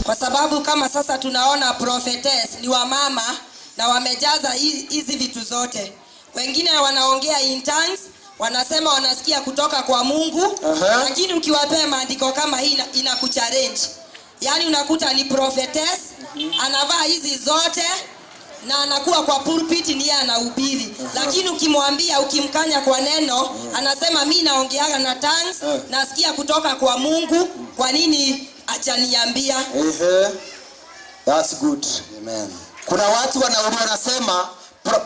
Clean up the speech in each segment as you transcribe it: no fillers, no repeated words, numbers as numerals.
Kwa sababu kama sasa tunaona prophetess ni wamama na wamejaza hizi vitu zote. Wengine wanaongea in tongues, wanasema wanasikia kutoka kwa Mungu, lakini ukiwapea maandiko kama hii inakuchallenge. Yaani unakuta ni prophetess, anavaa hizi zote na anakuwa kwa pulpit ni yeye anahubiri. Lakini ukimwambia, ukimkanya kwa neno, anasema mimi naongeaga na tongues, nasikia kutoka kwa Mungu, kwa nini achaniambia? That's good. Amen. Kuna watu wanasema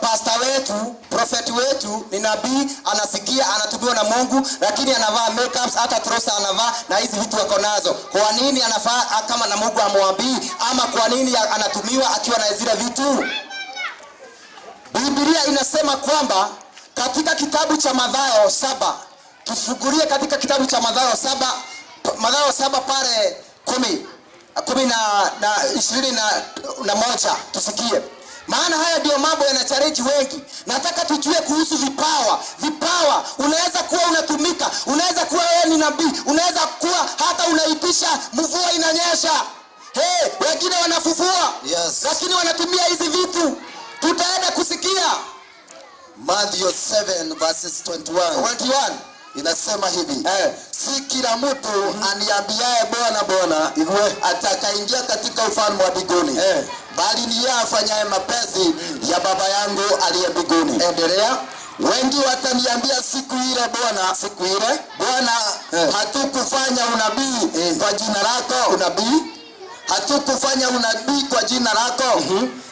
pastor wetu, prophet wetu ni nabii, anasikia anatumiwa na Mungu, lakini anavaa makeups, hata trosa anavaa na hizi vitu wako nazo. Kwa nini anafaa kama na Mungu amwambii? Ama kwa nini anatumiwa akiwa na zile vitu? Biblia inasema kwamba katika kitabu cha Mathayo 7, tufungulie katika kitabu cha Mathayo 7, Mathayo 7 pale 10:21 tusikie. Maana haya ndio mambo yanachallenge wengi. Nataka tujue kuhusu vipawa. Vipawa, unaweza kuwa unatumika, unaweza kuwa wewe ni nabii, unaweza kuwa hata unaitisha mvua inanyesha. Wengine wanafufua. Yes. Lakini wanatumia hizi vitu. Tutaenda kusikia Matthew 7 verses 21 inasema hivi, si kila mtu aniambiaye Bwana Bwana atakaingia katika ufalme wa mbinguni, bali ni yeye afanyaye mapenzi ya Baba yangu aliye mbinguni. Endelea. Wengi wataniambia siku ile Bwana, hatukufanya unabii kwa jina lako? Hatukufanya unabii kwa jina lako?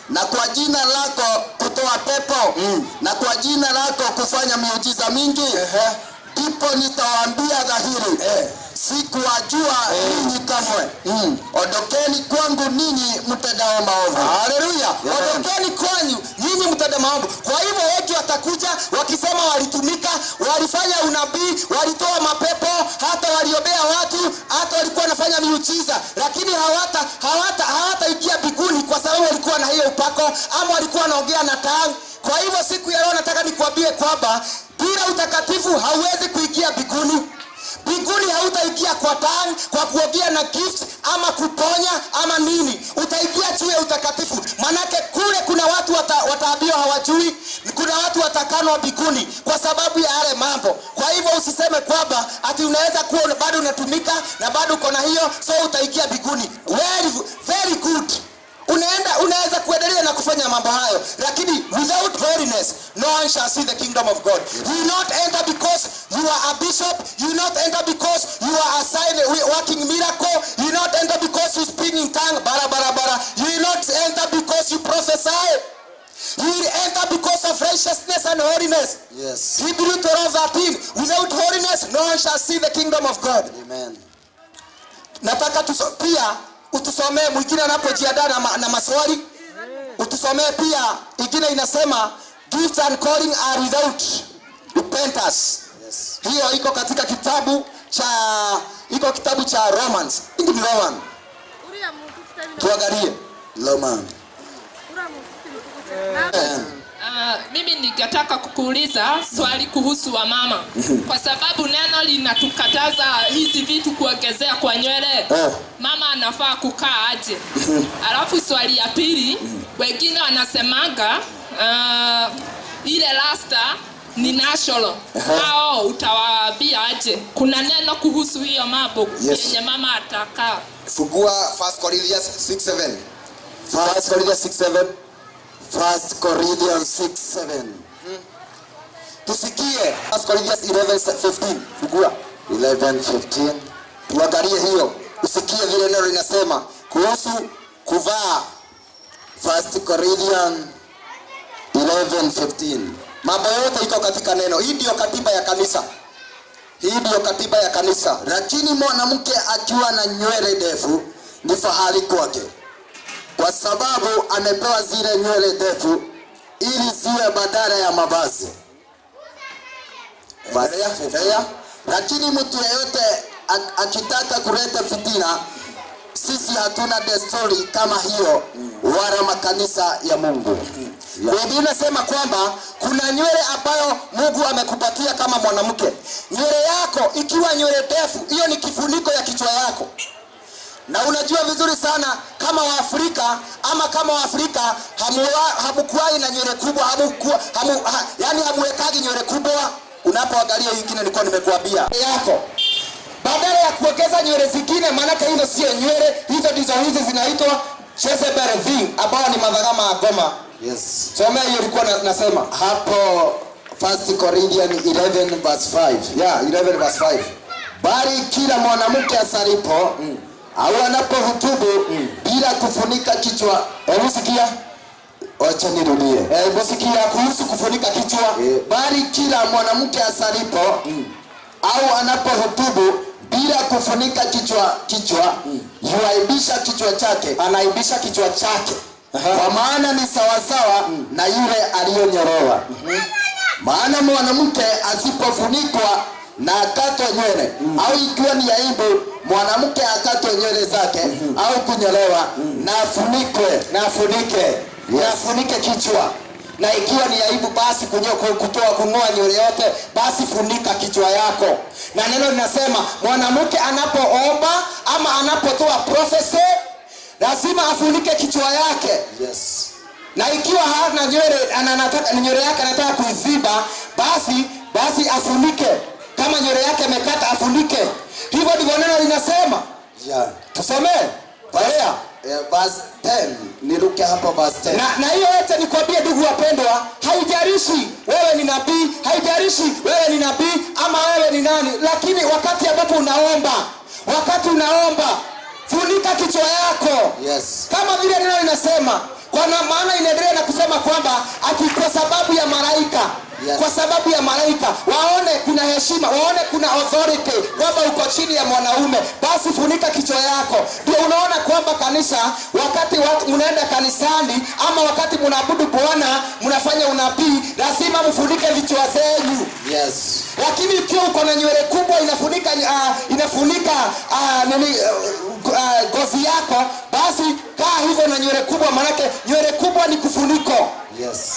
Na kwa jina lako kutoa pepo? Na kwa jina lako kufanya miujiza mingi? Ndipo nitawaambia dhahiri, sikuwajua ninyi kamwe. Ondokeni kwangu ninyi mtendao maovu. Haleluya. Ondokeni kwanyu ninyi mtendao maovu. Kwa hivyo wengi watakuja wakisema walitumika, walifanya unabii, walitoa mapepo, hata waliombea watu, hata walikuwa wanafanya miujiza, lakini hawataingia mbinguni kwa sababu walikuwa na hiyo upako ama walikuwa wanaongea na tongue. Kwa hivyo siku ya leo nataka nikwambie kwamba bila utakatifu hauwezi kuingia mbinguni. Mbinguni hautaingia kwa tongue, kwa kuongea na gifts ama kuponya ama nini. Utaingia juu ya utakatifu. Manake kule kuna watu wataambiwa hawajui, kuna watu watakanwa mbinguni kwa sababu ya yale mambo. Kwa hivyo usiseme kwamba ati unaweza kuwa bado unatumika na bado uko na hiyo so utaingia mbinguni. Very good. Unaweza kuendelea na kufanya mambo hayo, lakini without holiness no one shall see the kingdom of God. You will not enter because you are a bishop. You will not enter because you are a sign working miracle. You will not enter because you speak in tongue. You will not enter because you prophesy. You will enter because of righteousness and holiness. Yes. Hebrews 12:13. Without holiness no one shall see the kingdom of God. Amen. Nataka pia utusomee mwingine anapojiandaa na maswali. Utusomee pia ingine inasema gifts and calling are without repentance. Yes. Hiyo iko katika kitabu cha Romans. Ingi ni Roman. Tuangalie Roman. Mimi ningetaka kukuuliza swali kuhusu wamama. Kwa sababu neno linatukataza hizi vitu kuongezea kwa nywele. Mama anafaa kukaa aje? Alafu swali ya pili, wengine wanasemaga ile rasta ni national. Hao utawaambia aje? Kuna neno kuhusu hiyo mambo yenye mama atakaa. Fungua 1 Corinthians 6:7. 1 Corinthians 6:7. 1 Corinthians 6:7. Tusikie 1 Corinthians 11:15. Fungua 11:15. Tuangalie hiyo. Usikie vile neno linasema kuhusu kuvaa. 1 Corinthians 11:15. Mambo yote iko katika neno. Hii ndio katiba ya kanisa. Lakini mwanamke akiwa na nywele ndefu ni fahari kwake, kwa sababu amepewa zile nywele ndefu ili ziwe badala ya mavazi. Lakini mtu yeyote akitaka kuleta fitina, sisi hatuna desturi kama hiyo wala makanisa ya Mungu. Biblia inasema kwamba kuna nywele ambayo Mungu amekupatia kama mwanamke. Nywele yako ikiwa nywele ndefu, hiyo ni kifuniko ya kichwa yako. Na unajua vizuri sana kama Waafrika ama kama Waafrika hamukuwai na nywele kubwa, yani hamuwekagi nywele kubwa. Unapoangalia nyingine nilikuwa nimekuambia yako. Badala ya kuongeza nywele zingine, maana hizo sio nywele, hizo ndizo hizi zinaitwa Jezebel thing, ambao ni madhagama ya Goma. Yes. Soma hiyo ilikuwa nasema hapo 1 Corinthians 11 verse 5. Yeah, 11 verse 5. Bali kila mwanamke asalipo au anapohutubu bila kufunika kichwa. Hebu sikia. Acha nirudie. Hebu sikia kuhusu kufunika kichwa. Bali kila mwanamke asalipo au anapohutubu bila kufunika kichwa yuaibisha kichwa chake, anaibisha kichwa chake. Kwa maana ni sawasawa na yule aliyonyolewa. Maana mwanamke asipofunikwa na akatwe nywele au ikiwa ni aibu mwanamke akatwe nywele zake au kunyolewa, na afunike kichwa. Na ikiwa ni aibu basi kung'oa nywele yote, basi funika kichwa yako. Na neno linasema mwanamke anapoomba ama anapotoa prophecy lazima afunike kichwa yake. Yes. Na ikiwa hana nywele, nywele yake anataka kuiziba, basi afunike. Kama nywele yake amekata afunike. Hivyo ndivyo neno linasema. Yeah. Tusome. Baya. Verse 10. Niruke hapo verse 10. Na hiyo yote nikwambie ndugu wapendwa, haijalishi wewe ni nabii, haijalishi wewe ni nabii ama wewe ni nani, lakini wakati ambapo unaomba, funika kichwa yako. Yes. Kama vile neno linasema, kwa maana inaendelea na kusema kwamba ati kwa sababu ya malaika. Yes. Kwa sababu ya malaika waone kuna heshima, waone kuna authority, kwamba uko chini ya mwanaume, basi funika kichwa yako. Ndio unaona kwamba kanisa, wakati mnaenda kanisani ama wakati mnaabudu Bwana, mnafanya unabii, lazima mfunike vichwa zenu. Yes. Lakini ikiwa uko na nywele kubwa inafunika gozi yako, basi kaa hivyo na nywele kubwa, maana nywele kubwa ni kufuniko. Yes.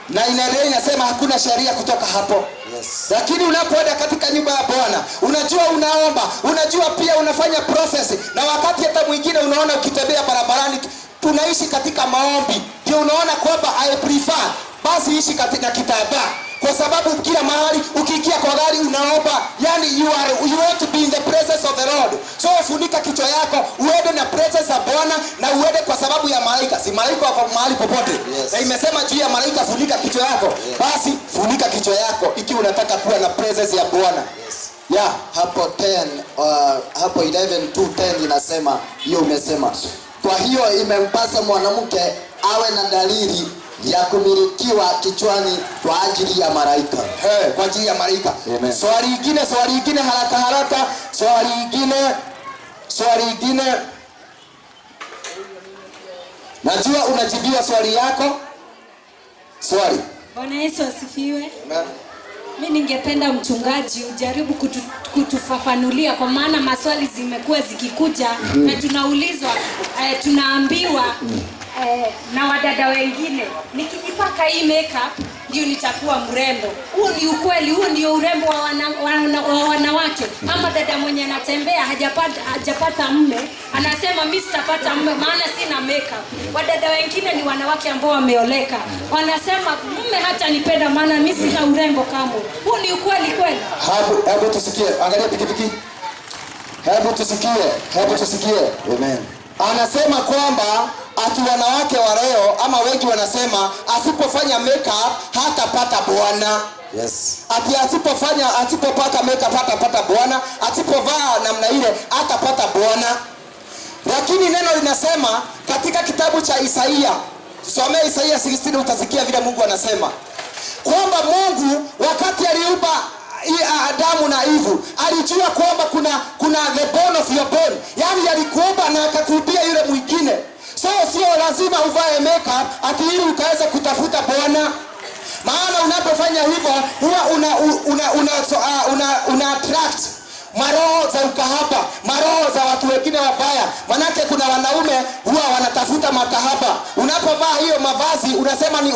Na inaendelea inasema hakuna sheria kutoka hapo. Yes. Lakini unapoenda katika nyumba ya Bwana, unajua unaomba, unajua pia unafanya prophecy, na wakati hata mwingine unaona ukitembea barabarani, tunaishi katika maombi, ndio unaona kwamba I prefer basi ishi katika kitambaa, kwa sababu kila mahali ukiingia kwa gari unaomba, yani you want to be in the presence of the Lord. So funika kichwa yako, uende na presence ya Bwana, na uende kwa sababu ya malaika. Si malaika wako mahali popote. Yes. Na imesema juu ya malaika funika kichwa yako. Yes. Basi funika kichwa yako ikiwa unataka kuwa na presence ya Bwana. Yes. Yeah, hapo 11:2-10 inasema hiyo umesema. Kwa hiyo imempasa mwanamke awe na dalili ya kumilikiwa kichwani kwa ajili ya malaika. Kwa ajili ya malaika. Swali lingine haraka. Swali lingine. Najua unajibiwa swali yako. Swali. Bwana Yesu asifiwe. Amen. Mimi ningependa mchungaji ujaribu kutufafanulia, kwa maana maswali zimekuwa zikikuja na tunaulizwa, tunaambiwa na wadada wengine, nikijipaka hii makeup ndio nitakuwa mrembo. Huu ni ukweli? Huu ndio urembo wa wanawake? Ama dada mwenye anatembea hajapata mume anasema mimi sitapata mume maana sina makeup. Wadada wengine ni wanawake ambao wameoleka, wanasema mume hata nipenda maana mimi sina urembo kamwe. Huu ni ukweli kweli? Hebu tusikie. Angalia pikipiki. Hebu tusikie. Amen. Anasema kwamba ati wanawake wa leo ama wengi wanasema asipofanya makeup hatapata Bwana. Yes. Ati asipopata makeup hatapata Bwana, asipovaa namna ile hatapata Bwana. Lakini neno linasema katika kitabu cha Isaia, tusomee Isaia 16 utasikia vile Mungu anasema kwamba Mungu wakati aliumba Adamu na Eve alijua kwamba kuna the bone of your bone, yani alikuumba na akakuumbia yule mwingine. So sio lazima uvae makeup ati ili ukaweza kutafuta Bwana. Maana unapofanya hivyo huwa una attract maroho za ukahaba, maroho za watu wengine wabaya. Manake kuna wanaume huwa wanatafuta makahaba. Unapovaa hiyo mavazi unasema ni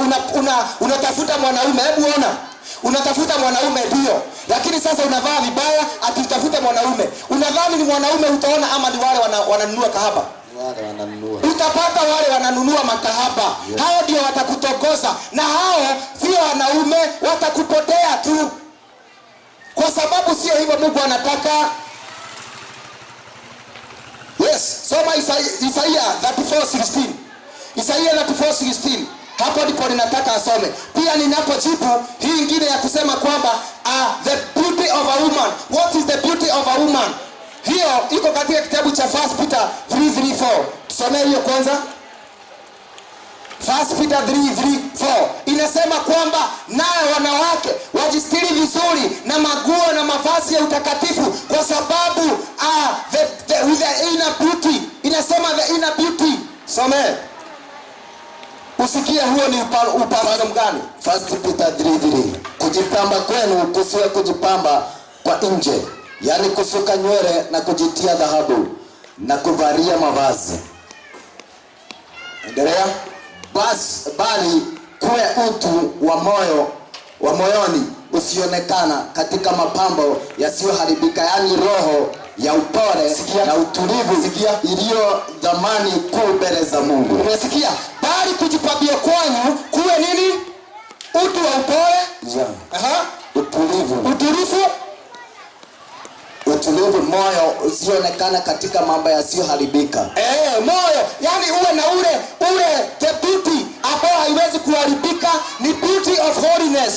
unatafuta mwanaume. Hebu ona. Unatafuta mwanaume ndio, lakini sasa unavaa vibaya atitafute mwanaume. Unadhani ni mwanaume utaona ama ni wale wananunua kahaba? Wale wananunua. Utapata wale wananunua makahaba. Yes. Hao ndio watakutongoza, na hao sio wanaume, watakupotea tu. Kwa sababu sio hivyo Mungu anataka. Yes, soma Isaia 34:16. Isaia 34:16. Hapo ndipo ninataka asome. Pia ninapojibu hii ingine ya kusema kwamba the beauty of a woman. What is the beauty of a woman? Hiyo iko katika kitabu cha 1 Peter 3:3-4. Tusomee hiyo kwanza. 1 Peter 3:3-4 inasema kwamba naye wanawake wajistiri vizuri na maguo na mavazi ya utakatifu, kwa sababu the inner beauty. Inasema the inner beauty. Somee. Usikie huo ni upambazo gani? 1 Peter 3:3. Kujipamba kwenu kusiwe kujipamba kwa nje, yani kusuka nywele na kujitia dhahabu na kuvalia mavazi. Endelea. Bali kuwe utu wa moyoni usionekana katika mapambo yasiyoharibika, yani roho ya upole na utulivu iliyo dhamani kuu mbele za Mungu. Umesikia? Bali kujipambia kwanyu kuwe nini? Utu wa upole. Yeah. Utulivu, moyo usionekana katika mambo yasiyoharibika. Moyo, yani uwe na ule the beauty ambao haiwezi kuharibika, ni beauty of holiness.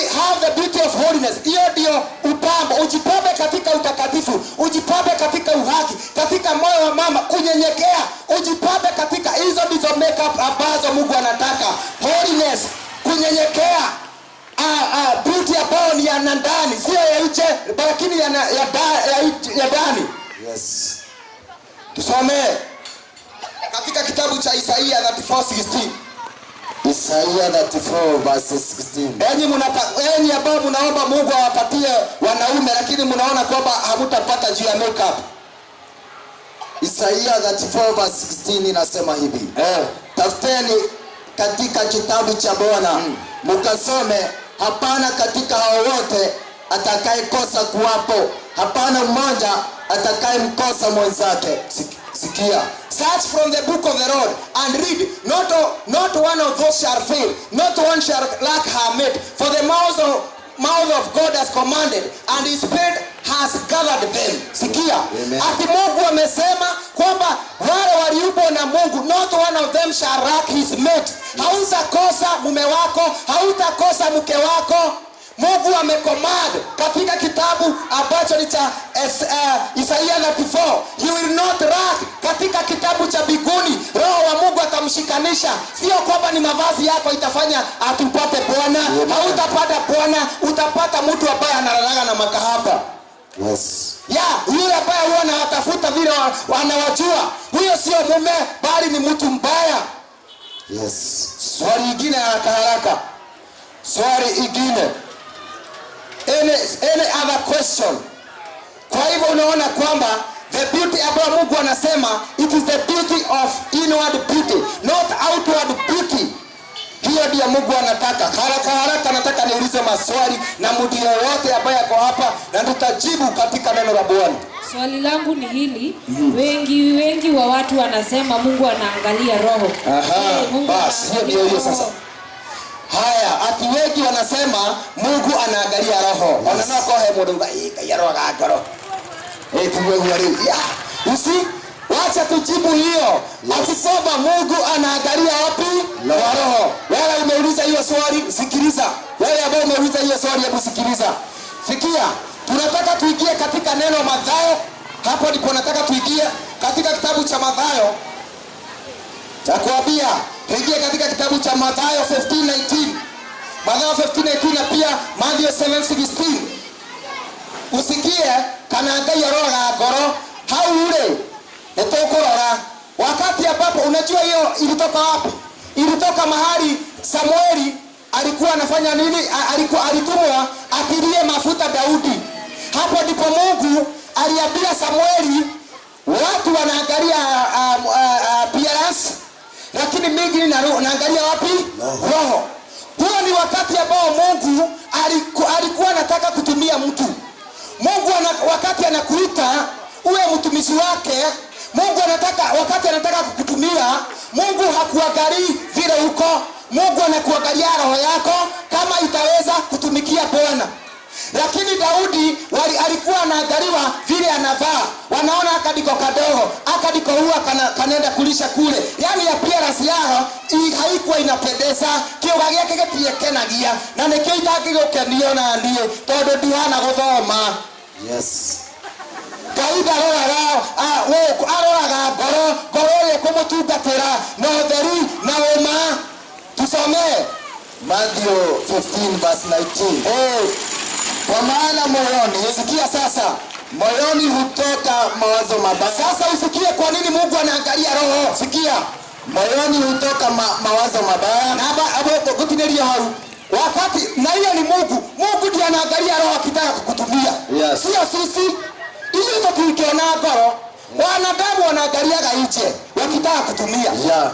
Have the beauty of holiness. Hiyo ndio upambo. Ujipambe katika utakatifu, ujipambe katika uhaki, katika moyo wa mama, kunyenyekea. Ujipambe katika hizo ndizo makeup ambazo Mungu anataka. Holiness, kunyenyekea. Beauty ambayo ni ya ndani, sio ya nje, lakini ya ndani. Yes. Tusome katika kitabu cha Isaia 34:16. Isaia 34:16. Enyi ambao mnaomba Mungu awapatie wanaume, lakini mnaona kwamba hamtapata juu ya makeup. Isaia 34:16 inasema hivi. Tafuteni katika kitabu cha Bwana, mkasome, hapana katika hao wote atakayekosa kuwapo, hapana mmoja atakayemkosa mwenzake. Sikia. Search from the book of the Lord and read. Not one of those shall fail, not one shall lack her mate. For the mouth of God has commanded, and his spirit has gathered them. Sikia. Ati Mungu amesema kwamba wale waliupo na Mungu, not one of them shall lack his mate. Hautakosa mume wako, hautakosa mke wako. Mungu amecommand katika kitabu ambacho ni cha Isaia 34. You will not lack. Katika kitabu cha biguni Roho wa Mungu atamshikanisha. Sio kwamba ni mavazi yako itafanya atupate Bwana. Hautapata Bwana, utapata mtu ambaye analala na makahaba. Yes. Yule ambaye huwa anawatafuta vile wanawajua. Huyo sio mume bali ni mtu mbaya. Yes. Swali lingine haraka. Swali lingine. Any other question? Kwa hivyo unaona kwamba the beauty ambayo Mungu anasema, it is the beauty of inward beauty, not outward beauty. Hiyo ndio Mungu anataka. Haraka nataka niulize maswali na mtu yote ambaye yako hapa, na tutajibu katika neno la Bwana. Swali langu ni hili. Wengi wa watu wanasema Mungu anaangalia roho. Basi hiyo sasa. Haya, ati wengi wanasema Mungu anaangalia roho. Wananao kwa hemo ndio ya roho gakoro. Tuwe wali. Wacha tujibu hiyo. Akisema Mungu anaangalia wapi? Roho. Wewe umeuliza hiyo swali, sikiliza. Wewe ambao umeuliza hiyo swali, hebu sikiliza. Sikia. Tunataka tuingie katika neno Mathayo. Hapo ndipo nataka tuingie katika kitabu cha Mathayo. Takwambia tuingie katika kitabu cha Mathayo 15:19. Mathayo 15:19 na pia Mathayo 7:16. Usikie kanaangalia roho ya goro haule etokorora. Wakati ambapo unajua hiyo ilitoka wapi? Ilitoka mahali Samueli alikuwa anafanya nini? Alitumwa atilie mafuta Daudi. Hapo ndipo Mungu aliambia Samueli, watu wanaangalia appearance, lakini mingi naangalia wapi? Roho. Huo ni wakati ambao Mungu watumishi wake. Mungu anataka, wakati anataka kukutumia, Mungu hakuangalii vile uko. Mungu anakuangalia roho yako kama itaweza kutumikia Bwana. Lakini Daudi alikuwa anaangaliwa vile anavaa. Wanaona akadiko kadogo, akadiko huwa kanaenda kulisha kule. Yaani appearance yao haikuwa inapendeza. Kioga gĩake gĩtiekenagia na nĩkĩo itangĩgũkenio na niĩ tondũ ndihana gũthoma. Yes. Kaida aroraga ngoro ĩrĩa kũmũtungatĩra na ũtheri na ũma. Tusome Matthew 15 verse 19. Kwa maana moyoni, sikia sasa, moyoni hutoka mawazo mabaya. Sasa usikie kwa nini Mungu anaangalia roho. Sikia, moyoni hutoka mawazo mabaya. Na hapo kutinelio hau. Wakati na hiyo ni Mungu ndiye anaangalia roho akitaka kukutumia. Yes. Sio sisi. Hiyo ndio tukiona ngoro. Wanadamu wanaangaliaga nje wakitaka kutumia. Yeah.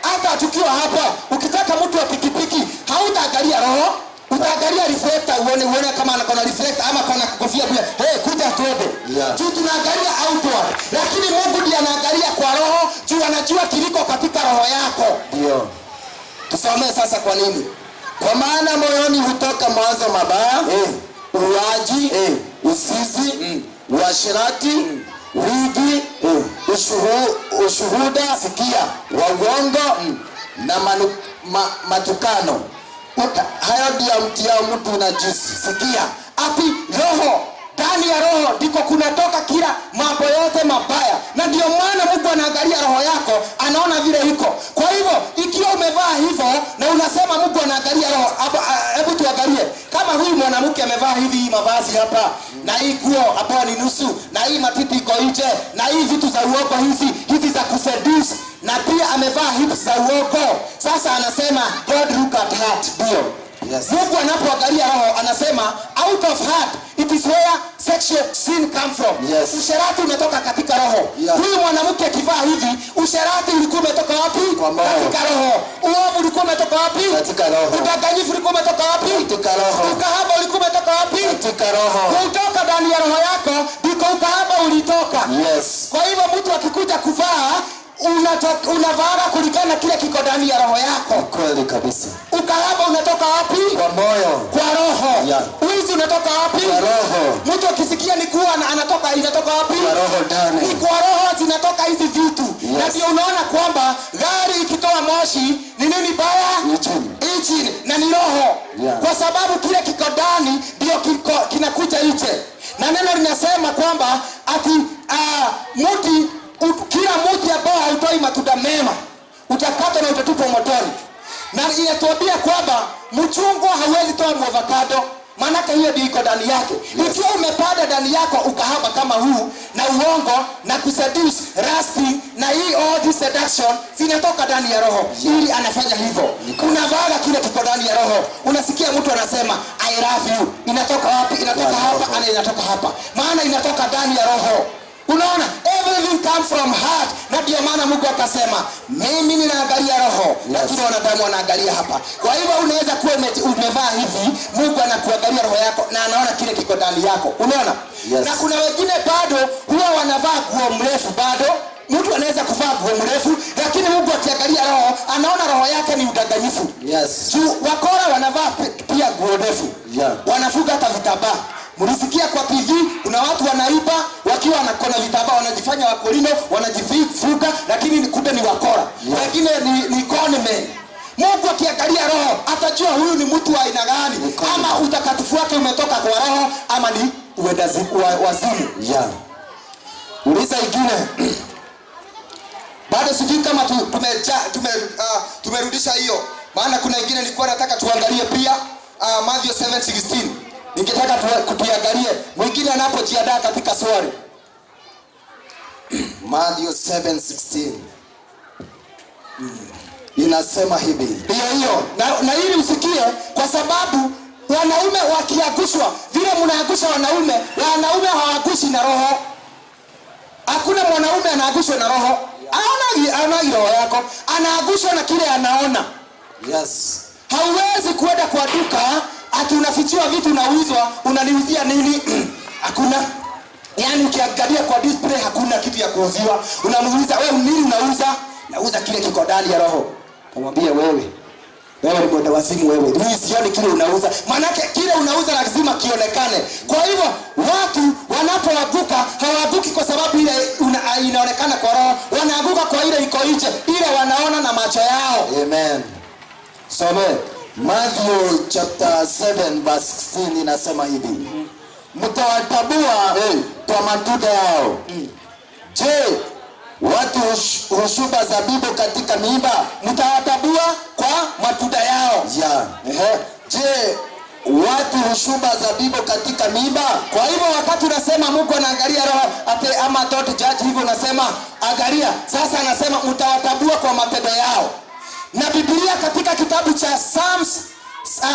Hata tukiwa hapa, ukitaka mtu wa pikipiki, hautaangalia roho. Utaangalia reflector uone kama anakona reflector ama kana kofia pia. Kuja tuende. Yeah. Tu tunaangalia outward. Lakini Mungu ndiye anaangalia kwa roho, juu anajua kiliko katika roho yako. Ndio. Tusomee sasa kwa nini? Kwa maana moyoni hutoka mawazo mabaya, uwaji, usizi, uasherati, wizi, ushuhuda, sikia, wa uongo na matukano. Hayo ndio mtia mtu najisi. Sikia, ati roho, ndani ya roho ndiko kunatoka kila mambo yote mabaya. Na ndio maana Mungu anaangalia roho yako, anaona vile iko. Kwa hivyo, ikiwa umevaa hivyo na unasema Mungu anaangalia roho, hebu tuangalie. Kama huyu mwanamke amevaa hivi mavazi hapa, na hii nguo hapo ni nusu, na hii matiti iko nje, na hii vitu za uongo hizi za kuseduce, na pia amevaa hips za uongo. Sasa anasema God look at heart. Ndio. Yes. Mungu anapoangalia roho anasema out of heart it is where sexual sin come from. Yes. Usherati umetoka katika roho. Yeah. Huyu mwanamke akivaa hivi, usherati ulikuwa umetoka wapi? Katika roho. Uovu ulikuwa umetoka wapi? Katika roho. Udanganyifu ulikuwa umetoka wapi? Katika roho. Ukahaba ulikuwa umetoka wapi? Katika roho. Kutoka ndani ya roho yako ndiko ukahaba ulitoka. Yes. Kwa hivyo mtu akikuja kuvaa unavaa kulingana kile kiko ndani ya roho yako. Kweli kabisa. Ukahaba unatoka wapi? Kwa moyo. Kwa roho. Yeah. Wizi unatoka wapi? Kwa roho. Mtu akisikia ni kuwa inatoka wapi? Kwa roho ndani. Ni kwa roho zinatoka hizi vitu. Yes. Na ndio unaona kwamba gari ikitoa moshi ni nini baya? Engine. Na ni roho. Yeah. Kwa sababu kile kiko ndani ndio kinakuja nje. Na neno linasema kwamba ati kila mti ambao hautoi matunda mema utakatwa na utatupwa motoni. Na inatuambia kwamba mchungwa hauwezi toa avocado, maana hiyo ndio iko ndani yake. Yes. Ikiwa umepanda ndani yako ukahaba kama huu na uongo na kuseduce, rusting na hii all this seduction zinatoka ndani ya roho. Ili anafanya hivyo. Unavaa kile kiko ndani ya roho. Unasikia mtu anasema I love you. Inatoka wapi? Inatoka hapa, ana inatoka hapa. Maana inatoka ndani ya roho. Unaona, everything comes from heart. Na ndio maana Mungu akasema mimi ninaangalia roho. Yes. Lakini wanadamu wanaangalia hapa. Kwa hivyo unaweza kuwa umevaa hivi, Mungu anakuangalia roho yako na anaona kile kiko ndani yako. Unaona? Yes. Na kuna wengine bado huwa wanavaa nguo mrefu bado. Mtu anaweza kuvaa nguo mrefu, lakini Mungu akiangalia roho, anaona roho yake ni udanganyifu. Yes. Wakora wanavaa pia nguo ndefu. Yeah. Wanafuga hata vitambaa. Mlisikia kwa TV kuna watu wanaiba wakiwa wanakona vitambaa, wanajifanya wakolino, wanajifuga, lakini kumbe ni wakora. Yeah. Wengine ni conmen. Mungu akiangalia roho atajua huyu ni mtu wa aina gani, ama utakatifu wake umetoka kwa roho ama ni wazimu. Yeah. Uliza ingine. Bado sijui kama tumerudisha hiyo. Maana kuna ingine nilikuwa nataka tuangalie pia Matthew 7:16. Ningetaka tuangalie mwingine anapojiandaa katika swali. Matthew 7:16. Inasema hivi. Hiyo. Na ili usikie, kwa sababu wanaume wakiagushwa vile mnaagusha wanaume hawagushi na roho. Hakuna mwanaume anagushwa na roho. Anaona roho yako, anagushwa na kile anaona. Yes. Hauwezi kwenda kwa duka ati unafichiwa vitu unauzwa, unaniuzia nini? Hakuna. Yaani ukiangalia kwa display hakuna kitu ya kuuziwa. Unamuuliza wewe nini unauza? Nauza kile kiko ndani ya roho. Kamwambia wewe ni mwenda wazimu wewe. Mimi sioni kile unauza. Maana kile unauza lazima kionekane. Kwa hivyo watu wanapoanguka hawaanguki kwa sababu ile inaonekana kwa roho. Wanaanguka kwa ile iko nje. Ile wanaona na macho yao. Amen. Some Matthew chapter 7 verse 16 inasema hivi. Mtawatabua kwa matunda yao. Je, watu hushuba zabibu katika miiba? Mtawatabua kwa matunda yao. Je, watu hushuba zabibu katika miiba? Kwa hivyo wakati unasema Mungu anaangalia roho ate ama don't judge, hivyo unasema angalia. Sasa anasema mtawatabua kwa matendo yao. Na Biblia katika kitabu cha Psalms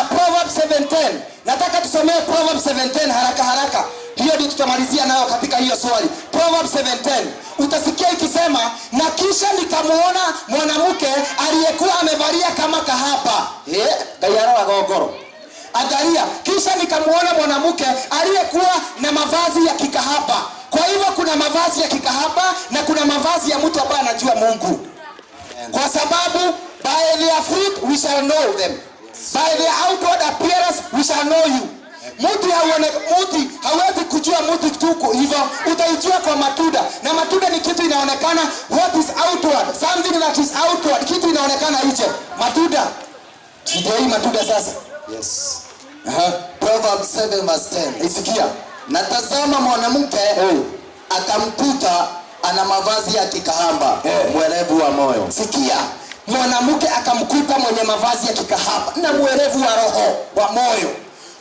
Proverbs 7:10. Nataka tusomee Proverbs 7:10 haraka. Hiyo ndio tutamalizia nayo katika hiyo swali. Proverbs 7:10. Utasikia ikisema, na kisha nikamuona mwanamke aliyekuwa amevalia kama kahaba. Gayaro agogoro. Angalia, kisha nikamuona mwanamke aliyekuwa na mavazi ya kikahaba. Kwa hivyo kuna mavazi ya kikahaba na kuna mavazi ya mtu ambaye anajua Mungu. Kwa sababu by their fruit we shall know them. By their outward appearance we shall know you. Mtu hawezi kujua mtu tuko hivyo, utaijua kwa matunda. Na matunda ni kitu inaonekana, what is outward, something that is outward, kitu inaonekana nje. Matunda. Ndio hii matunda sasa. Yes. Proverbs 7 verse 10. Isikia. Na tazama mwanamke akamkuta ana mavazi ya kikahaba, mwerevu wa moyo. Sikia. Mwanamke akamkuta mwenye mavazi ya kikahaba na mwerevu wa roho wa moyo.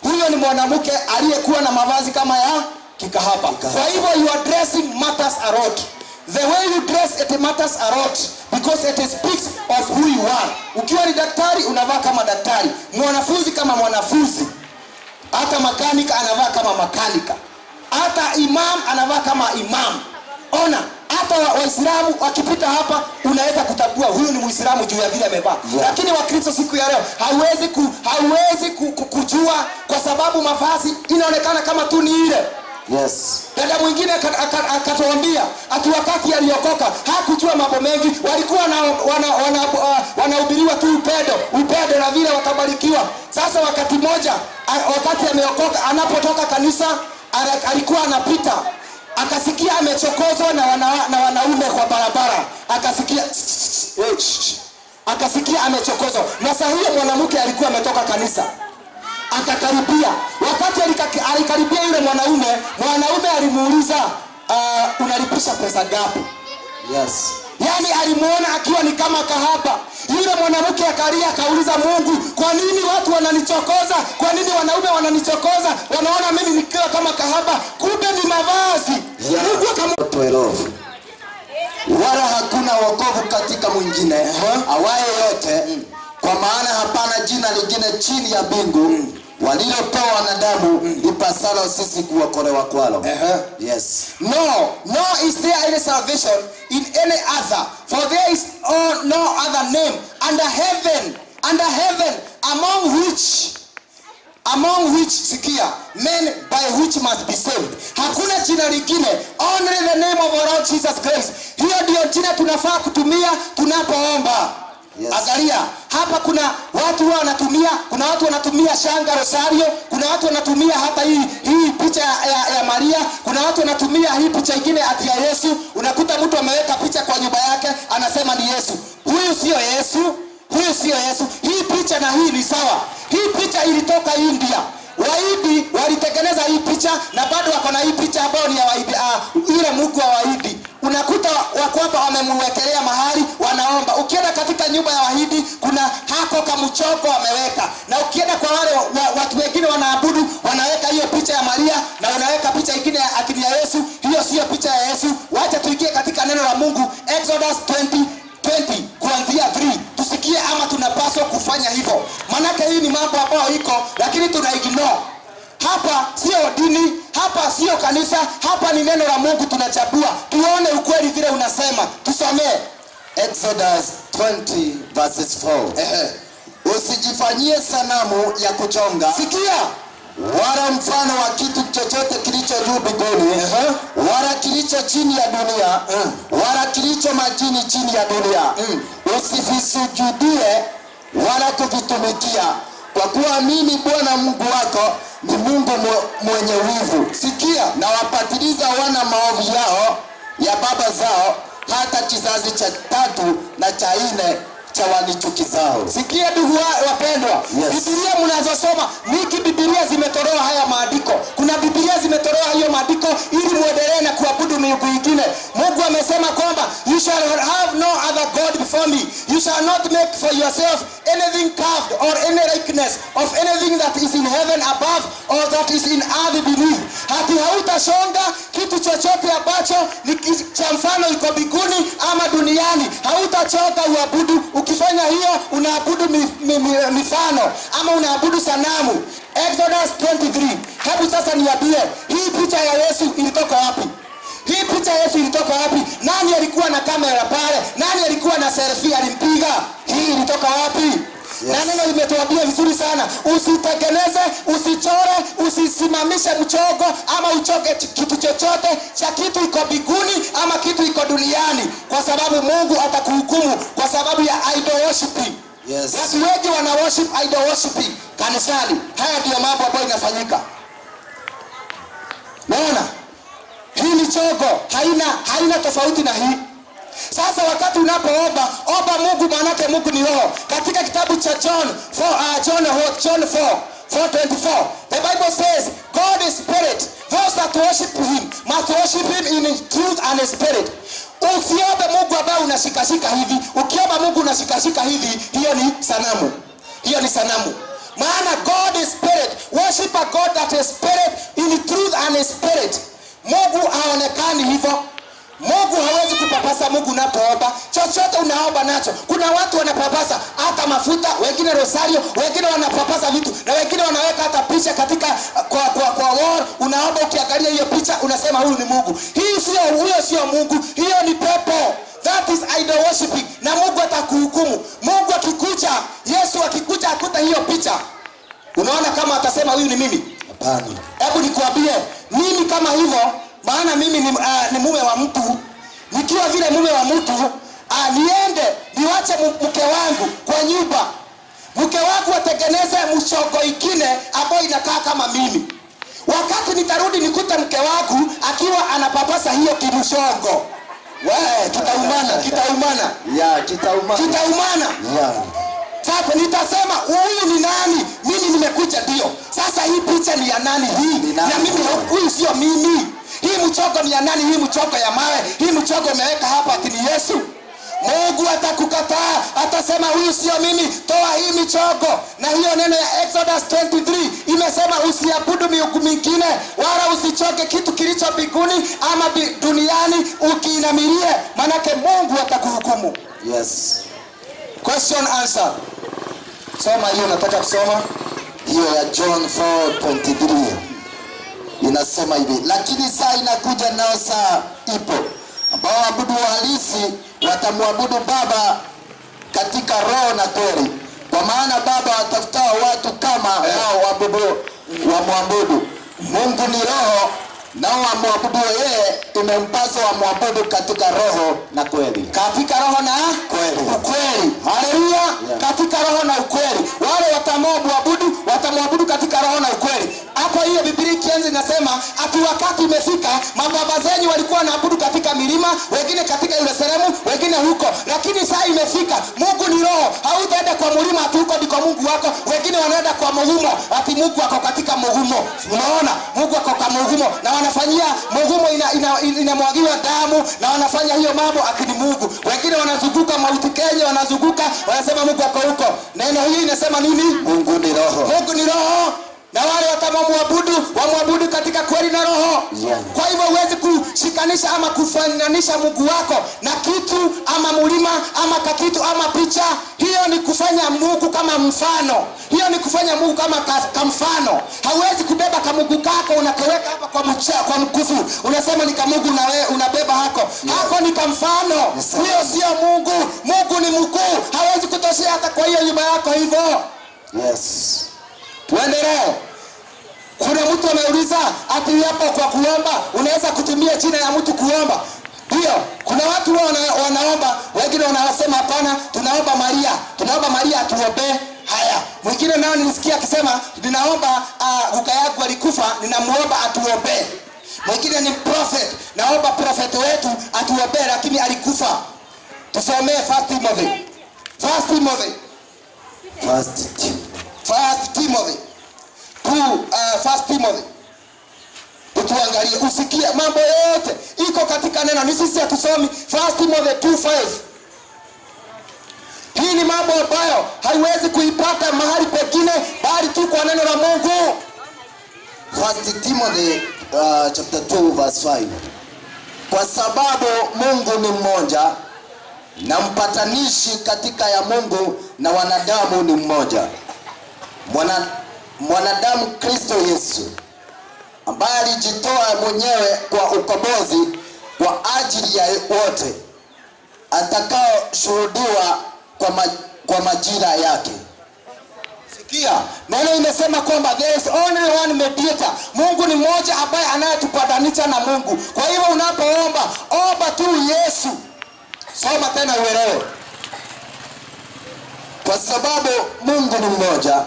Huyo ni mwanamke aliyekuwa na mavazi kama ya kikahaba. Kwa hivyo your dressing matters a lot. The way you dress it matters a lot because it speaks of who you are. Ukiwa ni daktari unavaa kama daktari, mwanafunzi kama mwanafunzi, hata makanika anavaa kama makanika, hata imam anavaa kama imam. Ona, hata Waislamu wakipita hapa unaweza kutambua huyu ni Muislamu juu ya vile amevaa. Lakini Wakristo siku ya leo hauwezi kujua kwa sababu mavazi inaonekana kama tu ni ile. Yes. Dada mwingine akatuambia ati wakati aliokoka hakujua mambo mengi, walikuwa wanahubiriwa tu upendo na vile watabarikiwa. Sasa wakati moja wakati ameokoka, anapotoka kanisa alikuwa anapita, akasikia amechokozwa na wanaume kwa barabara, akasikia amechokozwa. Na saa hiyo mwanamke alikuwa ametoka kanisa, akakaribia. Wakati alikaribia yule mwanaume alimuuliza unalipisha pesa ngapi? Yes. Yaani alimuona akiwa ni kama kahaba. Yule mwanamke akalia akauliza Mungu, kwa nini watu wananichokoza? Kwa nini wanaume wananichokoza? Wanaona mimi nikiwa kama kahaba, kumbe ni mavazi. Mungu akamwambia wala hakuna wokovu katika mwingine awaye yote, kwa maana hapana jina lingine chini ya mbingu walilopewa wanadamu lipasalo sisi kuokolewa kwalo. Yes. No is there any salvation in any other, for there is no other name under heaven among which sikia, men by which must be saved. Hakuna jina lingine, only the name of our Lord Jesus Christ. Hiyo ndio jina tunafaa kutumia tunapoomba. Yes. Angalia, hapa kuna watu wanatumia, kuna watu wanatumia shanga rosario, kuna watu wanatumia hata hii picha ya Maria, kuna watu wanatumia hii picha nyingine ati ya Yesu. Unakuta mtu ameweka picha kwa nyumba yake anasema ni Yesu. Huyu sio Yesu. Hii picha na hii ni sawa. Hii picha ilitoka India. Wahindi walitengeneza hii picha na bado wako na hii picha ambayo ni ya Wahindi, ile Mungu wa Wahindi. Unakuta wakwamba wamemwekelea mahali wanaomba. Ukienda katika nyumba ya Wahindi kuna hako kamchoko wameweka. Na ukienda kwa wale watu wengine wanaabudu wanaweka hiyo picha ya Maria na wanaweka picha nyingine ya akili ya Yesu. Hiyo sio picha ya Yesu. Wacha tuingie katika neno la Mungu, Exodus 20 kuanzia 3. Tusikie ama tunapaswa kufanya hivyo. Manake hii ni mambo ambayo iko lakini tuna ignore. Hapa sio dini, hapa sio kanisa, hapa ni neno la Mungu tunachagua. Tuone ukweli vile unasema. Tusomee Exodus 20 verses 4. Usijifanyie sanamu ya kuchonga. Sikia. wala mfano wa kitu chochote kilicho juu mbinguni, wala kilicho chini ya dunia, wala kilicho majini chini ya dunia. Usivisujudie wala kuvitumikia, kwa kuwa mimi Bwana Mungu wako ni Mungu mwenye wivu. Sikia, na wapatiliza wana maovu yao ya baba zao hata kizazi cha 3 na cha 4 cha wanichukizao. Sikia ndugu wapendwa, Yes. Biblia mnazosoma, miki Biblia zimetolewa haya maandiko. Kuna Biblia zimetolewa hiyo maandiko ili muendelee na kuabudu miungu mingine. Mungu amesema kwamba you shall have no other god before me. You shall not make for yourself anything carved or any likeness of anything that is in heaven above or that is in earth beneath. Hati hautashonga kitu chochote ambacho ni cha mfano iko mbinguni ama duniani. Hautachoka uabudu. Ukifanya hiyo unaabudu mifano ama unaabudu sanamu. Exodus 23. Hebu sasa niambie, hii picha ya Yesu ilitoka wapi? Hii picha ya Yesu ilitoka wapi? Nani alikuwa na kamera pale? Nani alikuwa na selfie alimpiga? Hii ilitoka wapi? Yes. Na neno limetuambia vizuri sana, usitengeneze, usichore, usisimamishe mchogo ama uchoke kitu chochote cha kitu iko mbinguni ama kitu iko duniani, kwa sababu Mungu atakuhukumu kwa sababu ya idol worshiping. Yes. Watu wengi wana worship idol worshiping kanisani. Haya ndio mambo ambayo inafanyika. Naona hii michogo haina tofauti na hii. Sasa wakati unapoomba, omba Mungu, maana Mungu ni roho. Katika kitabu cha John 4:24, the Bible says God is spirit. Those that worship him must worship him in truth and in spirit. Usiombe Mungu ambaye unashikashika hivi. Ukiomba Mungu unashikashika hivi, hiyo ni sanamu. Hiyo ni sanamu. Maana God is spirit. Worship a God that is spirit in truth and in spirit. Mungu haonekani hivyo. Mungu hawezi kupapasa. Mungu unapoomba, chochote unaomba nacho. Kuna watu wanapapasa hata mafuta, wengine rosario, wengine wanapapasa vitu, na wengine wanaweka hata picha katika kwa wall. Unaomba, ukiangalia hiyo picha unasema huyu ni Mungu. Huyo sio Mungu, hiyo ni pepo. That is idol worshiping, na Mungu atakuhukumu. Mungu akikuja, Yesu akikuja akuta hiyo picha, unaona kama atasema huyu ni mimi? Hapana. Hebu nikuambie, mimi kama hivyo, maana mimi ni mume wa mtu. Nikiwa vile mume wa mtu, niende niwache mke wangu kwa nyumba, mke wangu atengeneze mshogo ingine ambayo inakaa kama mimi. Wakati nitarudi nikuta mke wangu akiwa anapapasa hiyo kimshogo, kitaumana. Yeah, kitaumana. Yeah. Sasa nitasema huyu ni nani? Mimi nimekuja ndio. Sasa hii picha ni ya nani hii? Na mimi huyu sio mimi. Hii mchoko ni ya nani? Hii mchoko ya mawe, hii mchoko umeweka hapa ati ni Yesu. Mungu atakukataa, atasema huyu sio mimi, toa hii michoko. Na hiyo neno ya Exodus 23 imesema usiabudu miungu mingine, wala usichoke kitu kilicho mbinguni ama duniani ukiinamilie, manake Mungu atakuhukumu. Yes. Question answer. Soma hiyo, nataka kusoma hiyo ya John 4:23. Inasema hivi, lakini saa inakuja nao saa ipo ambao waabudu halisi watamwabudu Baba katika roho na kweli, kwa maana Baba watafutao watu kama hao wamwabudu. Mungu ni roho, nao wamwabudu yeye imempasa wamwabudu katika roho na kweli. Katika roho na ukweli. Haleluya. Yeah. Katika roho na ukweli. Wale watamwabudu katika roho na ukweli. Hapo hiyo Biblia ikianza inasema ati wakati umefika, mababa zenyu walikuwa wanaabudu katika milima, wengine katika Yerusalemu, wengine huko. Lakini saa imefika, Mungu ni roho. Hautaenda kwa mlima ati huko ndiko Mungu wako. Wengine wanaenda kwa mugumo ati Mungu wako katika mugumo. Unaona? Mungu wako kwa mugumo na wanafanyia mugumo inamwagiwa damu na wanafanya hiyo mambo akini Mungu. Wengine wanazunguka Mount Kenya, wanazunguka wanasema Mungu wako huko. Neno hili inasema nini? Mungu ni roho. Mungu ni roho. Na wale wamwabudu katika kweli na roho. Yeah. Kwa hivyo huwezi kushikanisha ama kufananisha Mungu wako na kitu ama mulima ama kakitu ama picha. Hiyo ni kufanya Mungu kama mfano. Hiyo ni kufanya Mungu kama mfano. Hauwezi kubeba Mungu kako unakaweka hapa kwa mkufu. Unasema ni Mungu na wewe unabeba hako. Yeah. Hako ni mfano. Huyo sio Mungu. Mungu ni mkuu. Hawezi kutoshea hata kwa hiyo nyumba yako hivyo. Yes. Tuendelee. ameuliza ati hapo kwa kuomba unaweza kutumia jina ya mtu kuomba. Ndio, kuna watu wanaomba, wengine wanasema hapana, tunaomba Maria atuombee. Haya, mwingine nao nilisikia akisema ninaomba kaka yangu alikufa, ninamuomba atuombee. Mwingine ni prophet, naomba prophet wetu atuombee lakini alikufa. Tusomee First Timothy. Tuangalie, usikie mambo yote iko katika neno. Ni sisi hatusomi. 1 Timothy 2:5. Hii ni mambo ambayo haiwezi kuipata mahali pengine bali tu kwa neno la Mungu. 1 Timothy chapter 2 verse 5. Kwa sababu Mungu ni mmoja na mpatanishi katika ya Mungu na wanadamu ni mmoja, mwanadamu Kristo Yesu, ambaye alijitoa mwenyewe kwa ukombozi kwa ajili ya wote, atakao shuhudiwa kwa majira yake. Sikia, neno imesema kwamba there is only one mediator. Mungu ni mmoja ambaye anayetupatanisha na Mungu. Kwa hivyo unapoomba, omba tu Yesu. Soma tena uelewe. Kwa sababu Mungu ni mmoja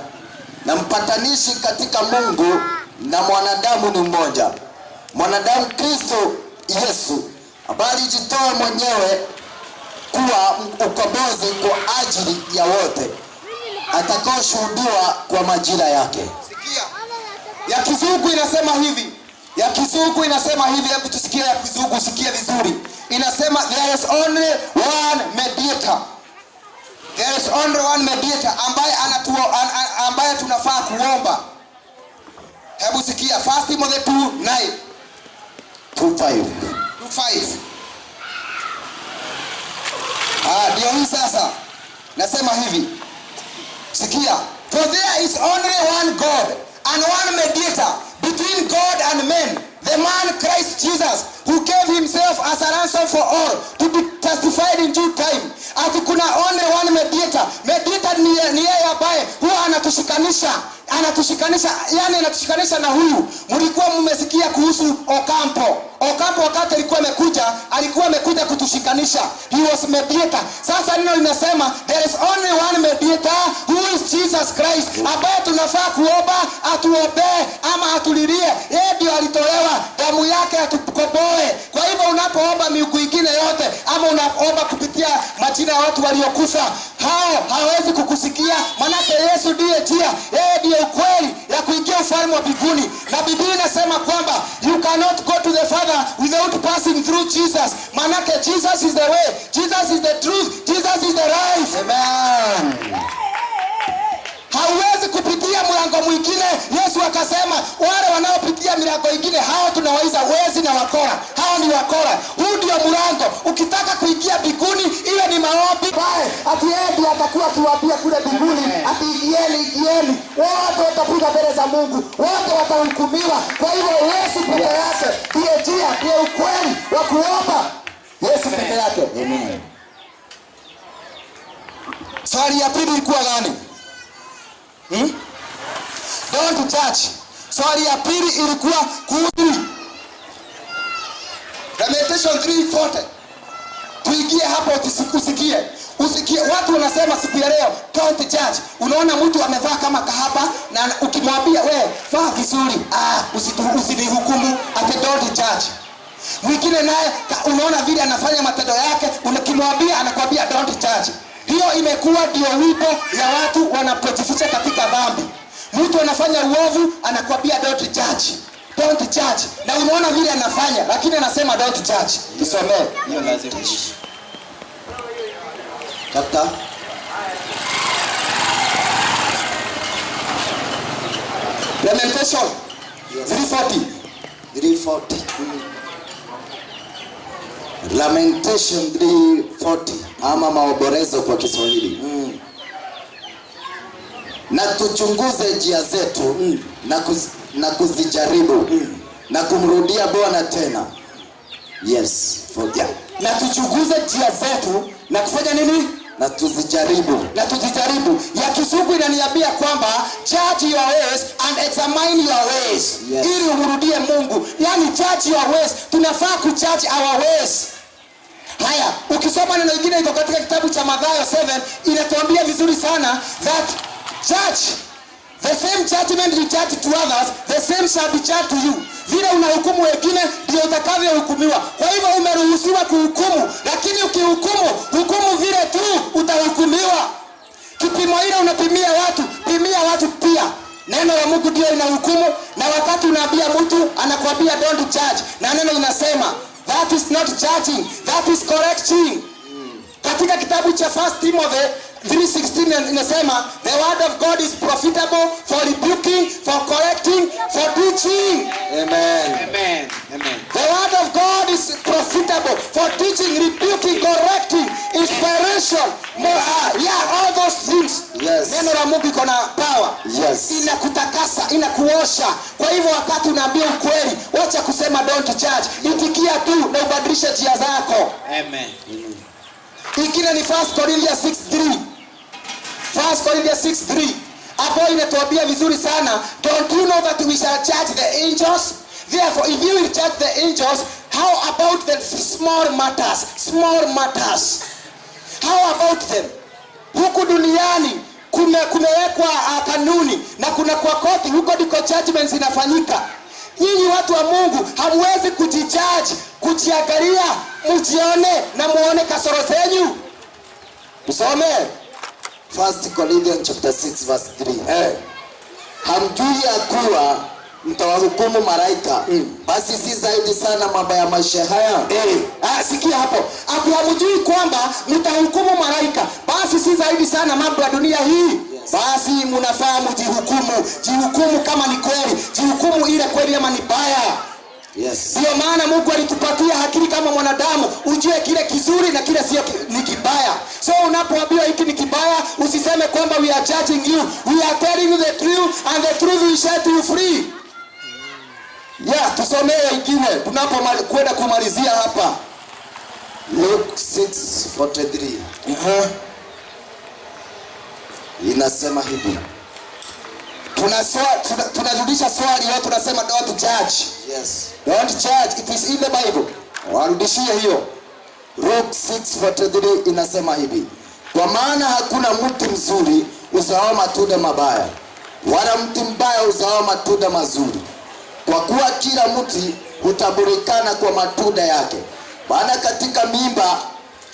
na mpatanishi katika Mungu na mwanadamu ni mmoja, mwanadamu Kristo Yesu, ambaye alijitoa mwenyewe kuwa ukombozi kwa ajili ya wote, atakao shuhudiwa kwa majira yake. Sikia, ya Kizungu inasema hivi, hebu tusikie ya Kizungu, usikie vizuri. Inasema there is only one mediator. There is only one mediator ambaye tunafaa kuomba. Hebu sikia 1 Timothy 2:5. Ndio hii sasa. Nasema hivi. Sikia, for there is only one God and one mediator between God and men, the man Christ Jesus, who gave himself as a ransom for all, to be testified in due time. Ati kuna only one mediator. Mediator ni yeye ambaye huwa anatushikanisha, yani anatushikanisha na huyu. Mlikuwa mmesikia kuhusu Ocampo wakati alikuwa amekuja kutushikanisha. He was mediator. Sasa neno linasema there is only one mediator, who is Jesus Christ, ambaye tunafaa kuomba atuombee ama atulilie. Yeye ndio alitolewa, damu yake atukomboe. Kwa hivyo unapoomba miungu ingine yote ama unaomba kupitia majina ya watu waliokufa, hao hawezi kukusikia, manake Yesu ndiye njia, yeye ndiye ukweli ya kuingia ufalme wa mbinguni. Na Biblia inasema kwamba you cannot go to the Father without passing through Jesus. Manake Jesus is the way, Jesus is the truth, Jesus is the life. Amen. Hauwezi kupitia mlango mwingine. Yesu akasema wale wanaopitia milango ingine hao tunawaita wezi na wakora. Hao ni wakora. Huu ndio mlango. Ukitaka kuingia mbinguni iwe ni maombi. Ati yeye ndiye atakuwa akiwaambia kule mbinguni, ati ingieni. Wote watapita mbele za Mungu. Wote watahukumiwa. Kwa hivyo Yesu peke yake ndiye njia, ndiye ukweli wa kuomba. Yesu peke yake. Amen. Swali ya pili ilikuwa gani? Don't judge. Swali ya pili ilikuwa kuhusu Lamentation 3:40. Tuingie hapo usikie. Watu wanasema siku ya leo don't judge. Unaona mtu amevaa kama kahaba na ukimwambia vaa vizuri, usinihukumu, ati don't judge. Mwingine naye unaona vile anafanya matendo yake, ukimwambia anakwambia don't judge. Hiyo imekuwa ndio wimbo ya watu wanapojificha katika dhambi. Mtu anafanya uovu anakwambia don't judge. Don't judge. Na unaona vile anafanya lakini anasema don't judge. Tusomee. Hiyo lazima ishi. Chapter Lamentation 3:40. Lamentation 3:40 ama maombolezo kwa Kiswahili. Na tuchunguze njia zetu na kuzijaribu na kumrudia Bwana tena. Yes, Na tuchunguze njia zetu na kufanya nini? na tuzijaribu. Ya Kizungu inaniambia kwamba judge your ways and examine your ways. Yes. Ili umrudie Mungu. Yani judge your ways. Tunafaa kujudge our ways. Haya, ukisoma neno lingine iko katika kitabu cha Mathayo 7 inatuambia vizuri sana that judge the same judgment you judge to others, the same shall be judged to you. Vile unahukumu wengine ndio utakavyohukumiwa. Kwa hivyo umeruhusiwa kuhukumu, lakini hukumu vile tu utahukumiwa. Kipimo ile unapimia watu pia. Neno la Mungu ndio inahukumu, na wakati unaambia mtu anakuambia don't judge, na neno linasema that is not judging, that is correcting. Katika kitabu cha 1 Timothy 3:16 inasema the word of God is profitable for rebuking, for correcting, for teaching. Amen. The word of God is profitable for teaching, rebuking, correcting, inspiration. All those things. Yes. Neno la Mungu iko na power. Yes. Inakutakasa, inakuosha. Kwa hivyo wakati unaambia ukweli, wacha kusema don't judge. Itikia tu na ubadilishe njia zako. Amen. Ingine ni 1 Corinthians 6:3. 1 Corinthians 6:3. Hapo inatuambia vizuri sana, don't you know that we shall judge the angels? Therefore, if you will judge the angels, how about the small matters? How about them? Huku duniani kumewekwa kanuni na kuna kwa koti, huko ndiko judgments inafanyika. Nyinyi watu wa Mungu hamwezi kujijudge, kujiangalia, mjione na muone kasoro zenyu. Usome 1 Corinthians chapter 6 verse 3. Hamjui ya kuwa mtawahukumu malaika, basi si zaidi sana mambo ya maisha haya? Sikia hapo. Hamjui kwamba mtahukumu malaika, basi si zaidi sana mambo ya dunia hii? Yes. Basi mnafaa jihukumu kama ni kweli, jihukumu ile kweli ama ni baya. Yes. Ndio maana Mungu alitupatia akili kama mwanadamu, ujue kile kizuri na kile sio ni kibaya. So unapoambiwa hiki ni kibaya, usiseme kwamba we are judging you. We are telling you the truth, and the truth will set you free. Tusomee ingine tunapokwenda kumalizia hapa. Luke 6:43. Inasema hivi. Tunarudisha swali leo, tunasema don't judge. Yes. Don't judge, it is in the Bible. Warudishie hiyo. Luke 6:43 inasema hivi. Kwa maana hakuna mti mzuri uzao matunda mabaya, wala mti mbaya uzao matunda mazuri. Kwa kuwa kila mti hutambulikana kwa matunda yake. Maana katika mimba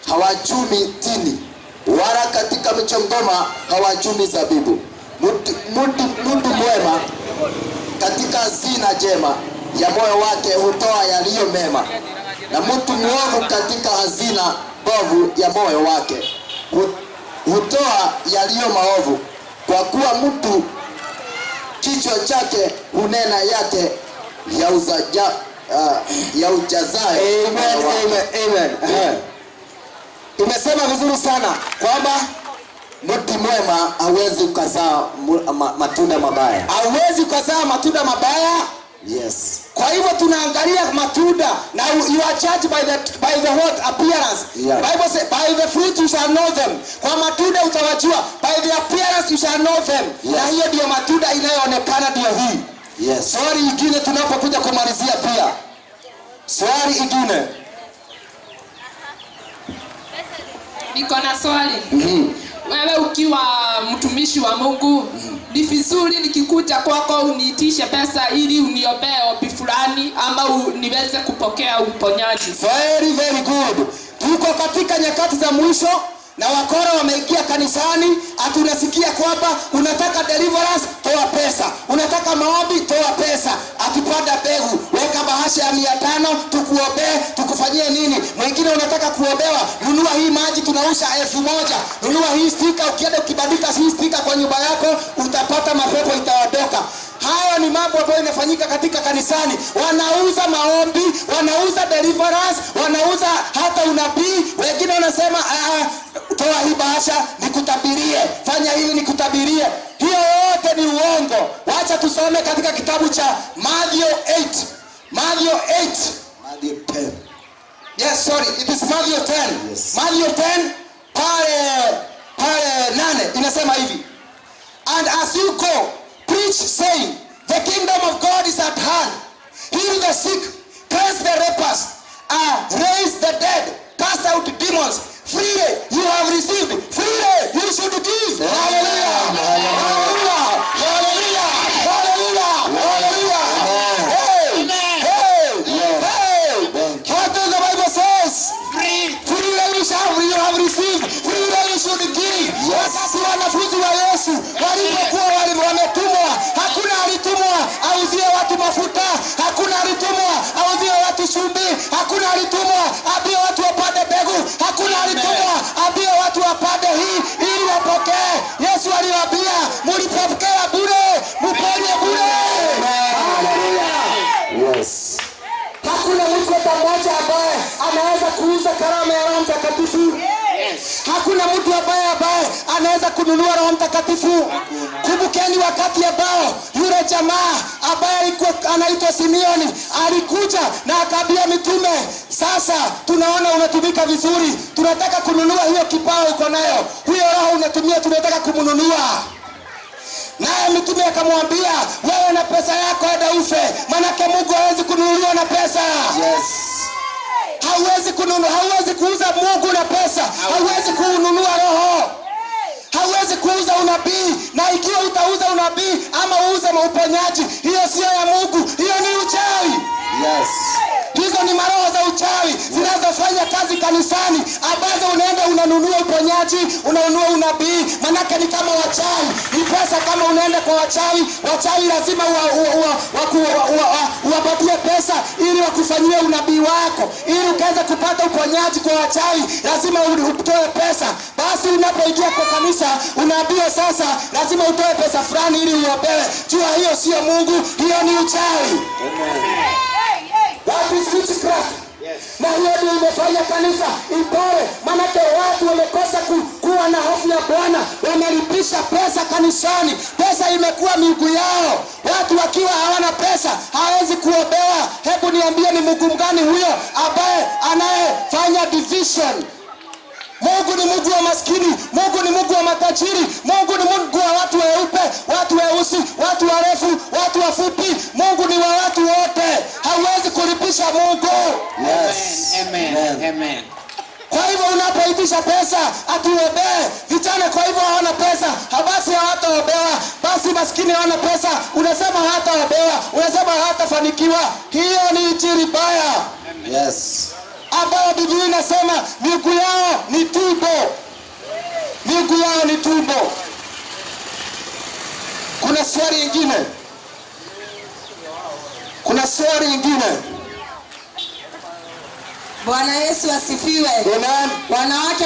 hawachumi tini, wala katika michongoma hawachumi zabibu. Mtu mwema katika hazina njema ya moyo wake hutoa yaliyo mema, na mtu mwovu katika hazina mbovu ya moyo wake hutoa yaliyo maovu. Kwa kuwa mtu kichwa chake hunena yake ya ujazae. Amen. Imesema vizuri sana kwamba mti mwema hawezi kuzaa matunda mabaya. Hawezi kuzaa matunda mabaya. Yes. Kwa hivyo tunaangalia matunda. Now you are judged by the what appearance. Yeah. Bible says by the fruit you shall know them. Kwa matunda utawajua. By the appearance you shall know them. Yes. Na hiyo ndio matunda inayoonekana ndio hii. Yes. Swali ingine tunapokuja kumalizia pia. Swali ingine. Niko na swali. Wewe ukiwa mtumishi wa Mungu, ni vizuri nikikuja kwako uniitishe pesa ili uniombee ombi fulani ama niweze kupokea uponyaji? Very good. Tuko katika nyakati za mwisho na wakora wameingia kanisani. Atunasikia kwamba unataka deliverance, toa pesa. Unataka maombi, toa pesa. Akipanda mbegu, weka bahasha ya 500 tukuombee, tukufanyie nini? Mwingine unataka kuombewa, nunua hii maji tunausha 1000. Nunua hii stika, ukienda ukibandika hii stika kwa nyumba yako, utapata mapepo itaondoka. Hayo ni mambo ambayo inafanyika katika kanisani. Wanauza maombi, wanauza deliverance, wanauza hata unabii. Wengine wanasema toa hii bahasha nikutabirie, fanya hivi nikutabirie. Hiyo yote ni uongo. Wacha tusome katika kitabu cha Matthew 8. Matthew 10. Yes, sorry, it is Matthew 10. Yes. Matthew 10. pale 8 inasema hivi, and as you go preach saying the kingdom of God is at hand, heal the sick, cleanse the lepers, raise the dead, cast out demons. Freely you have received, freely you should give. Hallelujah, hallelujah, hallelujah, hallelujah, hallelujah. Hey, what does the Bible says? Freely you have received, freely you should give. Wakati wanafunzi wa Yesu walipokuwa wametumwa, hakuna alitumwa auzie watu mafuta, hakuna alitumwa auzie watu chumvi, hakuna alitumwa ambie watu wapande mbegu, hakuna alitumwa ambie watu wapande hii ili wapokee. Yesu aliwaambia, mlipokea bure, mponye bure. Yes. Hakuna mtu mmoja ambaye anaweza kuuza karama ya Roho Mtakatifu. Yes. Hakuna mtu ambaye anaweza kununua Roho Mtakatifu. Kumbukeni wakati ambao yule jamaa ambaye alikuwa anaitwa Simeoni alikuja na akaambia mitume, sasa tunaona unatumika vizuri, tunataka kununua hiyo kipawa uko nayo, huyo roho unatumia tunataka kumnunua. Naye mitume akamwambia, wewe na pesa yako enda ufe, manake Mungu hawezi kununuliwa na pesa. Yes. Hauwezi kuuza Mungu na pesa, hauwezi kununua roho, hauwezi kuuza unabii. Na ikiwa utauza unabii ama uuze uponyaji, hiyo sio ya Mungu, hiyo ni uchawi. Yes. Hizo ni maroho za uchawi zinazofanya kazi kanisani, ambazo unaenda unanunua uponyaji, unanunua unabii, manake ni kama wachawi. Ni pesa. Kama unaenda kwa wachawi lazima uwapatie pesa ili wakufanyie unabii wako. Ili ukaweza kupata uponyaji kwa wachawi lazima utoe pesa. Basi unapoingia kwa kanisa unaambiwa sasa lazima utoe pesa fulani ili uombewe. Jua hiyo sio Mungu, hiyo ni uchawi. Amen. That is witchcraft. Yes. Na hiyo ndio imefanya kanisa ipore, manake watu wamekosa kuwa na hofu ya Bwana, wamelipisha pesa kanisani. Pesa imekuwa miguu yao. Watu wakiwa hawana pesa hawezi kuombewa. Hebu niambie, ni Mungu gani huyo ambaye anayefanya division? Mungu ni Mungu wa maskini, Mungu ni Mungu wa matajiri, Mungu ni Mungu wa watu weupe, watu weusi, watu warefu, watu wafupi. Mungu ni wa watu wote. Hauwezi kulipisha Mungu. Yes. Amen. Amen. Kwa hivyo unapoitisha pesa atuombee vijana, kwa hivyo hawana pesa, basi hawataombewa. Basi maskini hawana pesa, unasema hawataombewa, unasema hawatafanikiwa. Hiyo ni injili mbaya. Yes. Ambao Biblia inasema miguu yao ni tumbo. Miguu yao ni tumbo. Kuna swali ingine. Bwana Yesu asifiwe. Amen. Wanawake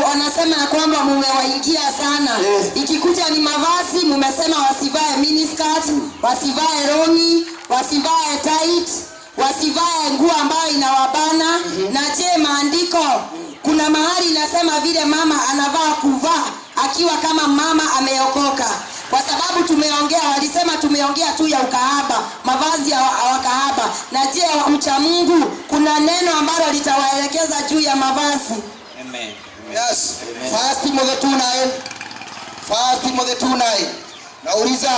wanasema ya kwamba mumewaingia sana. Yes. Ikikuja ni mavazi, mumesema wasivae miniskirt, wasivae longi, wasivae tight, wasivae nguo ambayo inawabana. Na je, maandiko kuna mahali inasema vile mama anavaa kuvaa akiwa kama mama ameokoka? Kwa sababu walisema tumeongea tu ya ukahaba, mavazi ya wakahaba. Na je, mcha Mungu kuna neno ambalo litawaelekeza juu ya mavazi? Amen. Yes. First Timothy 2:9. First Timothy 2:9. Nauliza,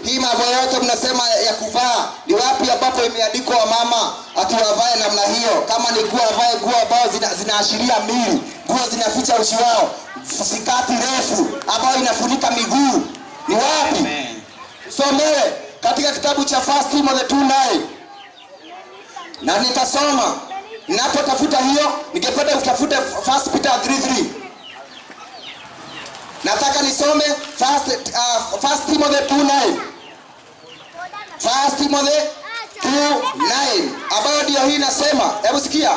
hii mambo yote mnasema ya kuvaa, ni wapi ambapo imeandikwa wamama atuwavae namna hiyo? Kama ni nguo, avae nguo ambazo zinaashiria mili, nguo zinaficha uchi wao, sikati refu ambayo inafunika miguu. Ni wapi? Amen. Somewe katika kitabu cha First Timothy 2:9. Na nitasoma. Ninapotafuta hiyo, ningependa utafute First Peter 3:3. Nataka nisome First Timothy 2:9. First Timothy 2:9. Ambayo ndio hii nasema, hebu sikia.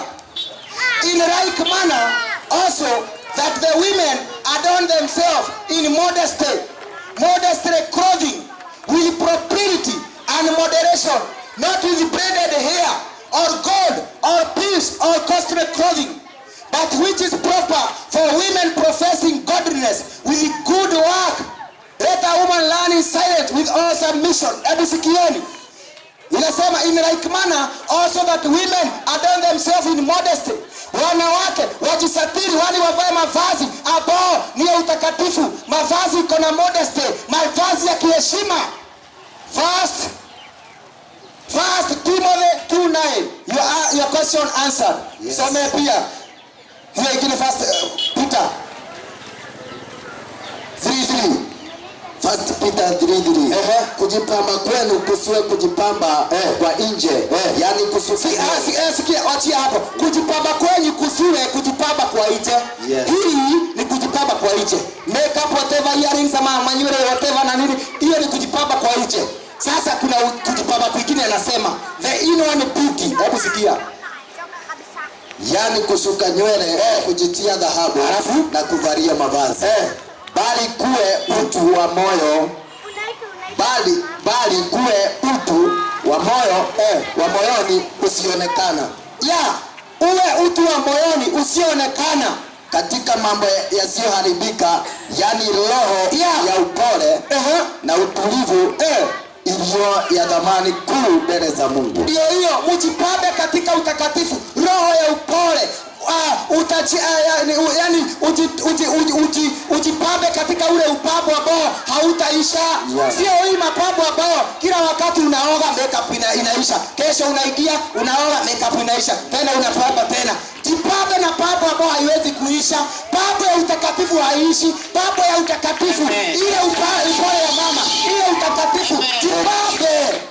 In like manner also that the women adorn themselves in modesty clothing, with propriety and moderation, not with braided hair or gold or peace or costly clothing, but which is proper for women professing godliness with good work. Let a woman learn in silence with all submission. Hebu sikieni. Inasema in like manner also that women adorn themselves in modesty. Wanawake wajisatiri, wali wavae mavazi ambao ni ya utakatifu, mavazi iko na modesty, mavazi ya kiheshima. First Timothy 2:9. Your question answered. Yes. Some pia hiyo ingine first Peter 3:3. First Peter 3:3. Kujipamba kwenu kusiwe kujipamba kwa nje. Yaani sikia achia hapo. Kujipamba kwenu kusiwe kujipamba kwa nje. Yes. Hii ni kujipamba kwa nje. Makeup whatever, earrings ama manywele whatever na nini, hiyo ni kujipamba kwa nje. Sasa kuna kujipamba kwingine anasema the inner beauty. Hebu sikia. Yaani kusuka nywele, kujitia dhahabu na kuvalia mavazi. Bali kuwe utu wa moyo, bali kuwe utu wa moyo wa moyoni usionekana. Uwe utu wa moyoni usionekana katika mambo yasiyoharibika, yani roho ya upole na utulivu iliyo ya dhamani kuu mbele za Mungu. Ndio hiyo, mjipambe katika utakatifu, roho ya upole. Ujipambe katika ule upambo ambao hautaisha. Sio hii mapambo ambao kila wakati unaoga makeup inaisha, kesho unaingia unaoga makeup inaisha, tena unapamba tena. Jipambe na pambo ambao haiwezi kuisha. Pambo ya utakatifu haiishi. Pambo ya utakatifu ile upole ya mama, ile utakatifu. Jipambe.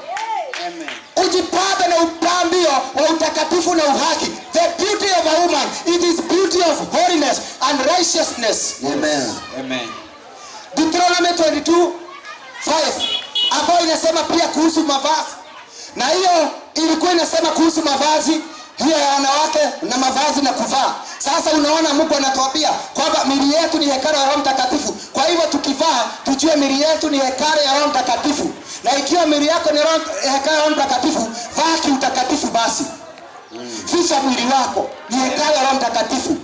Ujipambe na upambio wa utakatifu na uhaki. The beauty of a woman, it is beauty of holiness and righteousness. Amen. Deuteronomy 22:5 ambayo inasema pia kuhusu mavazi. Na hiyo ilikuwa inasema kuhusu mavazi hiyo ya wanawake na mavazi na kuvaa. Sasa unaona Mungu anatuambia kwamba miili yetu ni hekalu ya Roho Mtakatifu. Kwa hivyo tukivaa tujue miili yetu ni hekalu ya Roho Mtakatifu. Na ikiwa miili yako ni hekalu ya Roho Mtakatifu, vaa kiutakatifu basi. Ficha mwili wako, ni hekalu ya Roho Mtakatifu.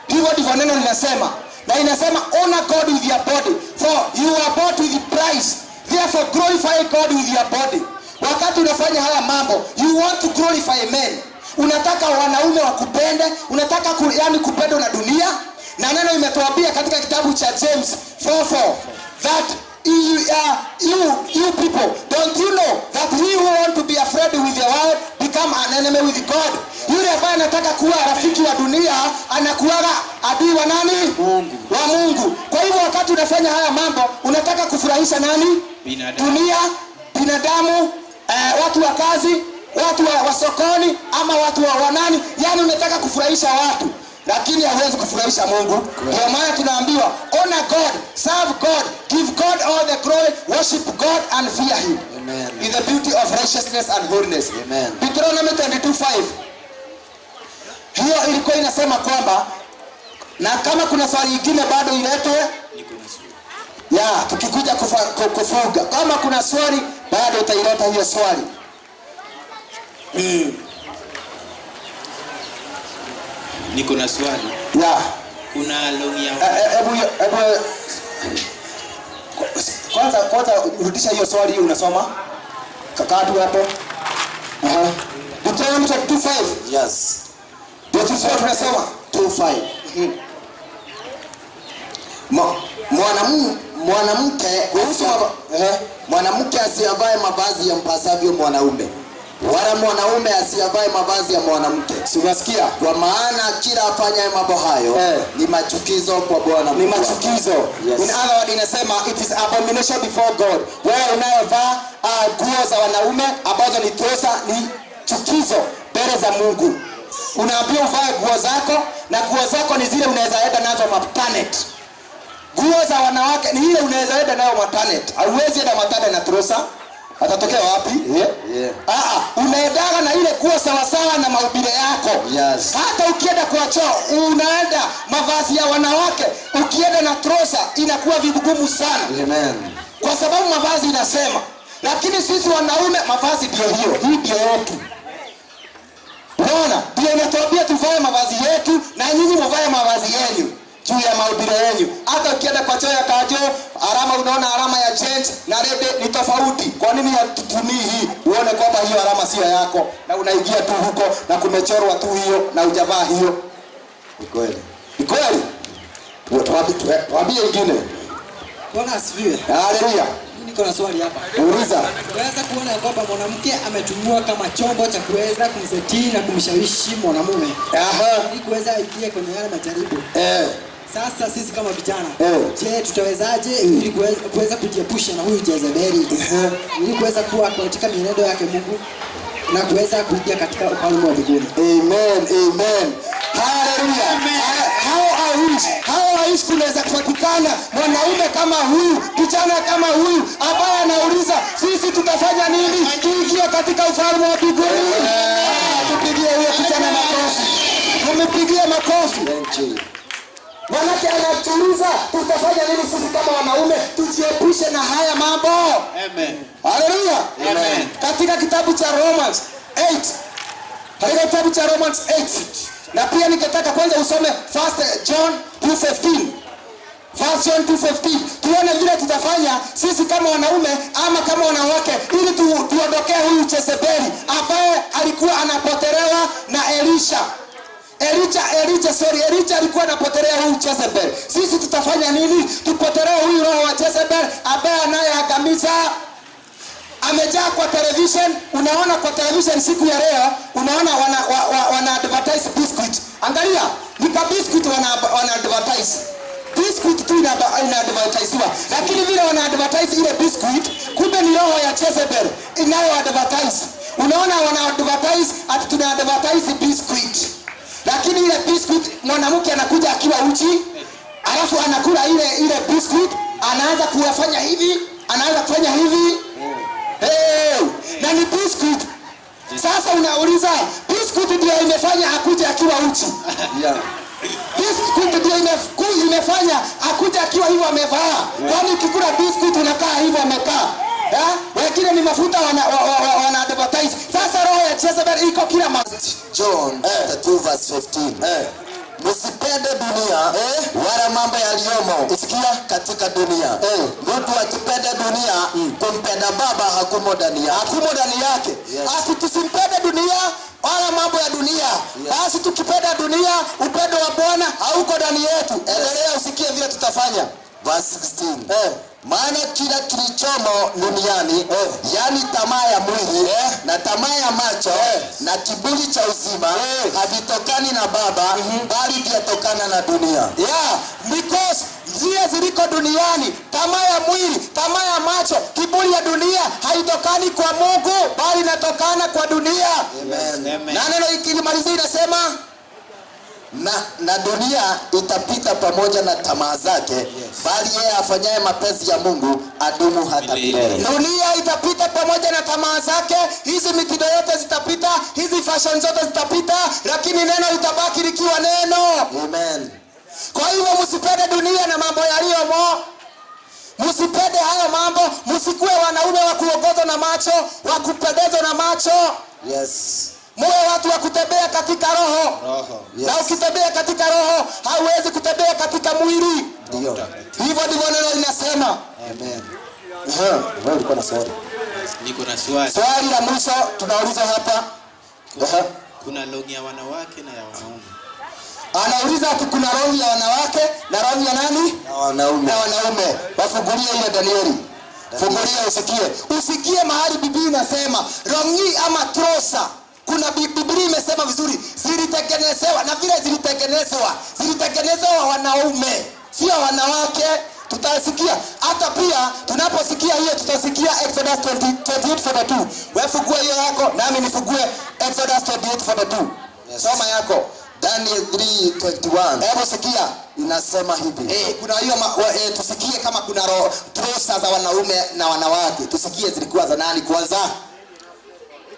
Hivyo ndivyo neno linasema. Na inasema honor God with your body, for you are bought with a price. Therefore glorify God with your body. Wakati unafanya haya mambo, you want to glorify men. Unataka wanaume wakupende, unataka kupendwa na dunia. Na neno imetuambia katika kitabu cha James 4:4 that you people, don't you know that he who want to be afraid with the world become an enemy with God. Yule ambaye anataka kuwa rafiki wa dunia anakuwa adui wa nani? Mungu. Wa Mungu. Kwa hivyo wakati unafanya haya mambo, unataka kufurahisha nani? Dunia, binadamu, watu wa kazi, watu wa sokoni ama watu wa nani? Yaani unataka kufurahisha watu, lakini hauwezi kufurahisha Mungu. Ndio maana tunaambiwa honor God, serve God, give God all the glory, worship God and fear him. Amen. In the beauty of righteousness and holiness. Amen. Deuteronomy 22:5. Hiyo ilikuwa inasema kwamba, na kama kuna swali lingine bado iletwe. Tukikuja kufuga. Kama kuna swali bado utaileta hiyo swali. Niko na swali. Kuna longi ya kwanza urudisha hiyo swali unasoma. Kakatu hapo. Deuteronomy 22:5. Yes. Deuteronomy tunasoma 2:5. Mwanamke asiyavae mavazi ya mpasavyo mwanaume, wala mwanaume asiyavae mavazi ya mwanamke. Unasikia? Kwa maana kila afanyaye mambo hayo ni machukizo kwa Bwana. Ni machukizo. Yes. In other words inasema it is abomination before God. Wewe unayevaa nguo za wanaume ambazo ni tosa ni chukizo mbele za Mungu. Unaambiwa uvae nguo zako, na nguo zako ni zile unaweza enda nazo maternity. Nguo za wanawake ni ile unaweza enda nayo maternity. Hauwezi enda maternity na trosa. Atatokea wapi? Unaendaga na ile nguo sawa sawa na mahubiri yako. Yes. Hata ukienda kwa choo unaenda mavazi ya wanawake, ukienda na trosa inakuwa vigumu sana. Amen. Kwa sababu mavazi inasema. Lakini sisi wanaume mavazi ndio hiyo. Hii ndio yetu. Unaona? Ndio inatuambia tuvae mavazi yetu na nyinyi mvae mavazi yenu juu ya mahubiri yenu. Hata ukienda kwa choo ya kajo alama, unaona alama ya change na red ni tofauti. Kwa nini hatutumii hii? Uone kwamba hiyo alama sio yako na unaingia tu huko na kumechorwa tu hiyo na hujavaa hiyo. Ni kweli. Ni kweli. Tuambie ingine. Bwana asifiwe. Haleluya. Niko na swali hapa. Uliza. Unaweza kuona kwamba mwanamke ametumiwa kama chombo cha kuweza kumsetii na kumshawishi mwanamume. Ili kuweza aingie kwenye yale majaribu. Sasa sisi kama vijana, je, tutawezaje ili kuweza kujiepusha na huyu Jezebeli? Ili kuweza kuwa katika mienendo yake Mungu na kuweza kuingia katika ufalme wa mbinguni. Amen. Amen. Hallelujah. How haishi kunaweza kupatikana mwanaume kama huyu, kijana kama huyu ambaye anauliza sisi tutafanya nini tuingie katika ufalme wa mbinguni? Tupigie huyo kijana makofi. Tumipigie makofi. Manake anatuuliza tutafanya nini sisi kama wanaume tujiepushe na haya mambo. Amen. Hallelujah. Amen. Katika kitabu cha Romans 8. Katika kitabu cha Romans 8. Na pia ningetaka kwanza usome 1 John 2:15. 1 John 2:15. Tuone vile tutafanya sisi kama wanaume ama kama wanawake ili tuondokee huyu Jezebeli ambaye alikuwa anapotelewa na Elisha. Elijah alikuwa anapotelea huyu Jezebel. Sisi tutafanya nini? Tupotelee huyu roho wa Jezebel ambaye anayeangamiza. Amejaa kwa television. Unaona kwa television siku ya leo, unaona wana advertise biscuit. Angalia, ni ka biscuit wana advertise. Biscuit tu ina advertisewa. Lakini vile wana advertise ile biscuit, kumbe ni roho ya Jezebel inayo advertise. Unaona wana advertise ati tuna advertise biscuit. Lakini ile biscuit mwanamke anakuja akiwa uchi, alafu anakula ile biscuit, anaanza kufanya hivi, na ni biscuit. Sasa unauliza, biscuit ndio imefanya akuje akiwa uchi. Biscuit ndio imefanya akuje akiwa hivyo amevaa. Kwani ukikula biscuit unakaa hivyo amekaa. Wengine ni mafuta wana advertise. Sasa roho ya Jezebel iko kila mahali. John 2:15. Msipende dunia wala mambo yaliyomo usikia katika dunia. Mtu akipenda dunia kumpenda Baba hakumo ndani yake. Ati tusimpende dunia wala mambo ya dunia. Basi tukipenda dunia, upendo wa Bwana hauko ndani yetu. Endelea usikie vile tutafanya. Verse 16. Maana kila kilichomo duniani, yani tamaa ya mwili na tamaa ya macho na kiburi cha uzima havitokani na Baba, bali vyatokana na dunia. Because zile ziliko duniani, tamaa ya mwili, tamaa ya macho, kiburi ya dunia haitokani kwa Mungu, bali inatokana kwa dunia. Amen. Na neno ikilimalizia inasema na dunia itapita pamoja na tamaa zake, bali yeye afanyaye mapenzi ya Mungu adumu hata milele. Dunia itapita pamoja na tamaa zake, hizi mitindo yote zitapita, hizi fashion zote zitapita, lakini neno litabaki likiwa neno. Amen. Kwa hivyo msipende dunia na mambo yaliyomo. Msipende hayo mambo, msikuwe wanaume wa kuongozwa na macho, wa kupendezwa na macho. Yes. Muwe watu wa kutembea katika roho. Yes. Na ukitembea katika roho, hauwezi kutembea katika mwili. Ndio. Hivyo ndivyo neno linasema. Amen. Wewe uko na swali? Niko na swali. Swali la mwisho tunauliza hapa. Kuna longi ya wanawake na ya wanaume. Anauliza ati kuna longi ya wanawake na longi ya nani? Na wanaume. Wafungulie ile Danieli. Fungulia usikie mahali Biblia inasema longi ama trosa. Kuna Biblia imesema vizuri, zilitengenezewa na vile zilitengenezewa wanaume, sio wanawake. Tutasikia hata pia tunaposikia hiyo, tutasikia Exodus 28:42. Wewe fungua hiyo yako nami nifungue Exodus 28:42. Yes. Soma yako Daniel 3:21. Hebu sikia inasema hivi. Kuna hiyo tusikie kama kuna trosa za wanaume na wanawake. Tusikie zilikuwa za nani kwanza.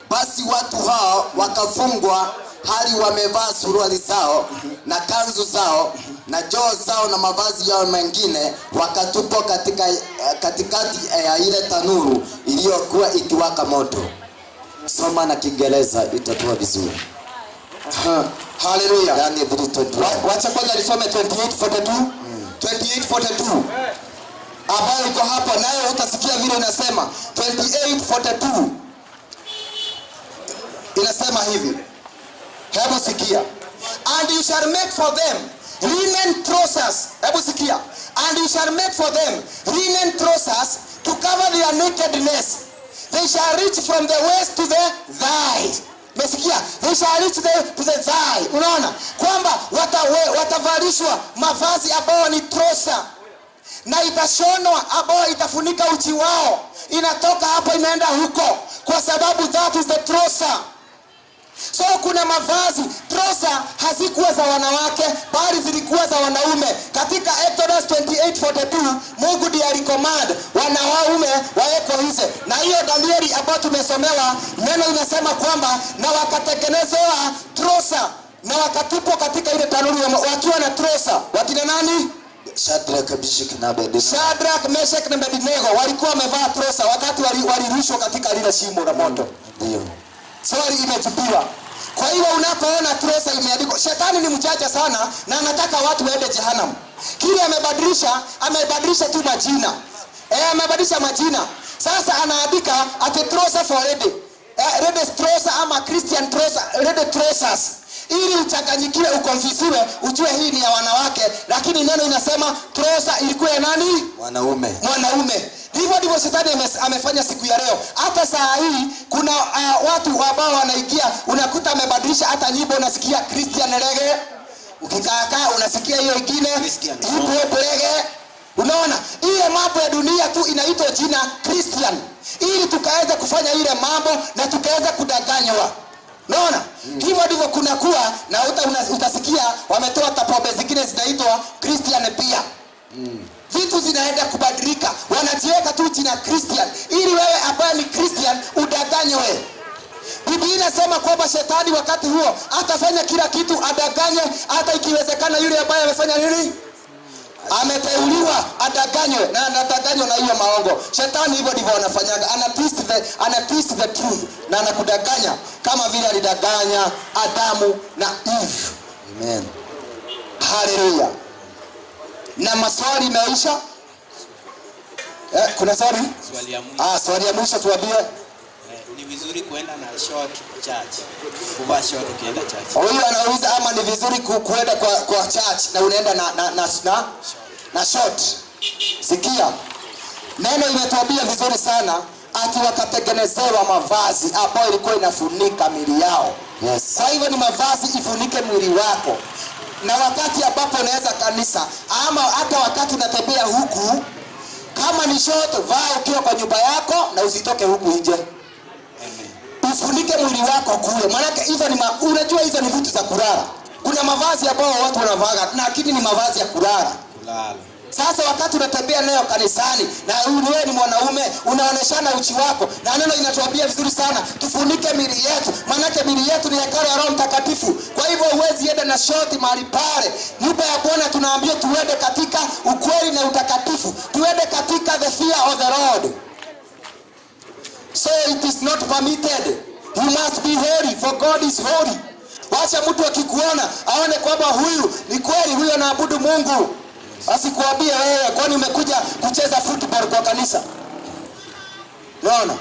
Basi watu hao wakafungwa hali wamevaa suruali zao na kanzu zao na joo zao na mavazi yao mengine, wakatupwa katikati ya ile tanuru iliyokuwa ikiwaka moto. Soma na Kiingereza itakuwa vizuri. Hallelujah. Daniel 3:21. Wacha kwanza nisome 28:42. 28:42. ambayo iko hapo, nayo utasikia vile inasema 28:42 inasema hivi. Hebu sikia. And you shall make for them linen trousers. Hebu sikia. And you shall make for them linen trousers to cover their nakedness. They shall reach from the waist to the thigh. Mesikia? They shall reach to the thigh. Unaona? Kwamba watavalishwa mavazi ambayo ni trosa. Na itashonwa ambayo itafunika uchi wao. Inatoka hapo inaenda huko. Kwa sababu that is the trosa. So kuna mavazi trosa hazikuwa za wanawake bali zilikuwa za wanaume. Katika Exodus 28:42 Mungu ndiye alicommand wanaume waeko hizi. Na hiyo Danieli ambayo tumesomewa neno linasema kwamba na wakatengenezewa trosa na wakatupwa katika ile tanuru wakiwa na trosa. Wakina nani? Shadrach, Meshach na Abednego walikuwa wamevaa trosa wakati walirushwa katika lile shimo la moto. Ndio. Swali imetupiwa. Kwa hiyo unapoona trosa imeandikwa, shetani ni mjanja sana na anataka watu waende jehanamu. Kile amebadilisha tu majina. Amebadilisha majina. Sasa anaandika ati trosa for lady. Lady trosa ama Christian trosa, lady trousers. Ili uchanganyikiwe, ukonfisiwe, ujue hii ni ya wanawake, lakini neno inasema trosa ilikuwa ya nani? Mwanaume. Hivyo ndivyo shetani amefanya siku ya leo. Hata saa hii kuna watu ambao wanaingia, unakuta amebadilisha hata nyimbo, unasikia Christian reggae. Ukikaa unasikia hiyo ingine hip reggae. Unaona? Ile mambo ya dunia tu inaitwa jina Christian. Ili tukaweza kufanya ile mambo na tukaweza kudanganywa. Unaona? Hivyo ndivyo kunakuwa na utasikia wametoa tapobe zingine zinaitwa Christian pia. Vitu zinaenda kubadilika. Wanajiweka tu jina Christian ili wewe ambaye ni Christian udanganywe. Biblia inasema kwamba shetani wakati huo atafanya kila kitu adanganye, hata ikiwezekana yule ambaye amefanya nini? Ameteuliwa adanganywe, na anadanganywa na hiyo maongo. Shetani hivyo ndivyo anafanyaga. Ana twist the truth na anakudanganya kama vile alidanganya Adamu na Eve. Amen. Hallelujah. Na maswali imeisha? Kuna swali? Swali ya mwisho. Swali ya mwisho tuambie. Ni vizuri kuenda na short church. Kuvaa short ukienda church. Huyu anauliza ama ni vizuri kuenda kwa church na unaenda na short. Sikia. Neno imetuambia vizuri sana ati wakatengenezewa mavazi ambayo ilikuwa inafunika miili yao. Yes. Kwa hivyo ni mavazi ifunike mwili wako. Na wakati ambapo unaweza kanisa ama hata wakati unatembea huku, kama ni short vaa ukiwa kwa nyumba yako na usitoke huku nje. Ufunike mwili wako kule. Maana hizo unajua hizo ni vitu za kulala. Kuna mavazi ambayo watu wanavaa lakini ni mavazi ya kulala. Sasa wakati unatembea nayo kanisani na wewe ni mwanaume unaoneshana uchi wako, na neno inatuambia vizuri sana tufunike miili yetu, maana miili yetu ni hekalu la Roho Mtakatifu. Kwa hivyo huwezi enda na shoti mahali pale. Nyumba ya Bwana tunaambia tuende katika ukweli na utakatifu, tuende katika the fear of the Lord. So it is not permitted. You must be holy for God is holy. Wacha mtu akikuona aone kwamba huyu ni kweli, huyu anaabudu Mungu. Asikuambie wewe kwani umekuja kucheza football kwa kanisa. Unaona?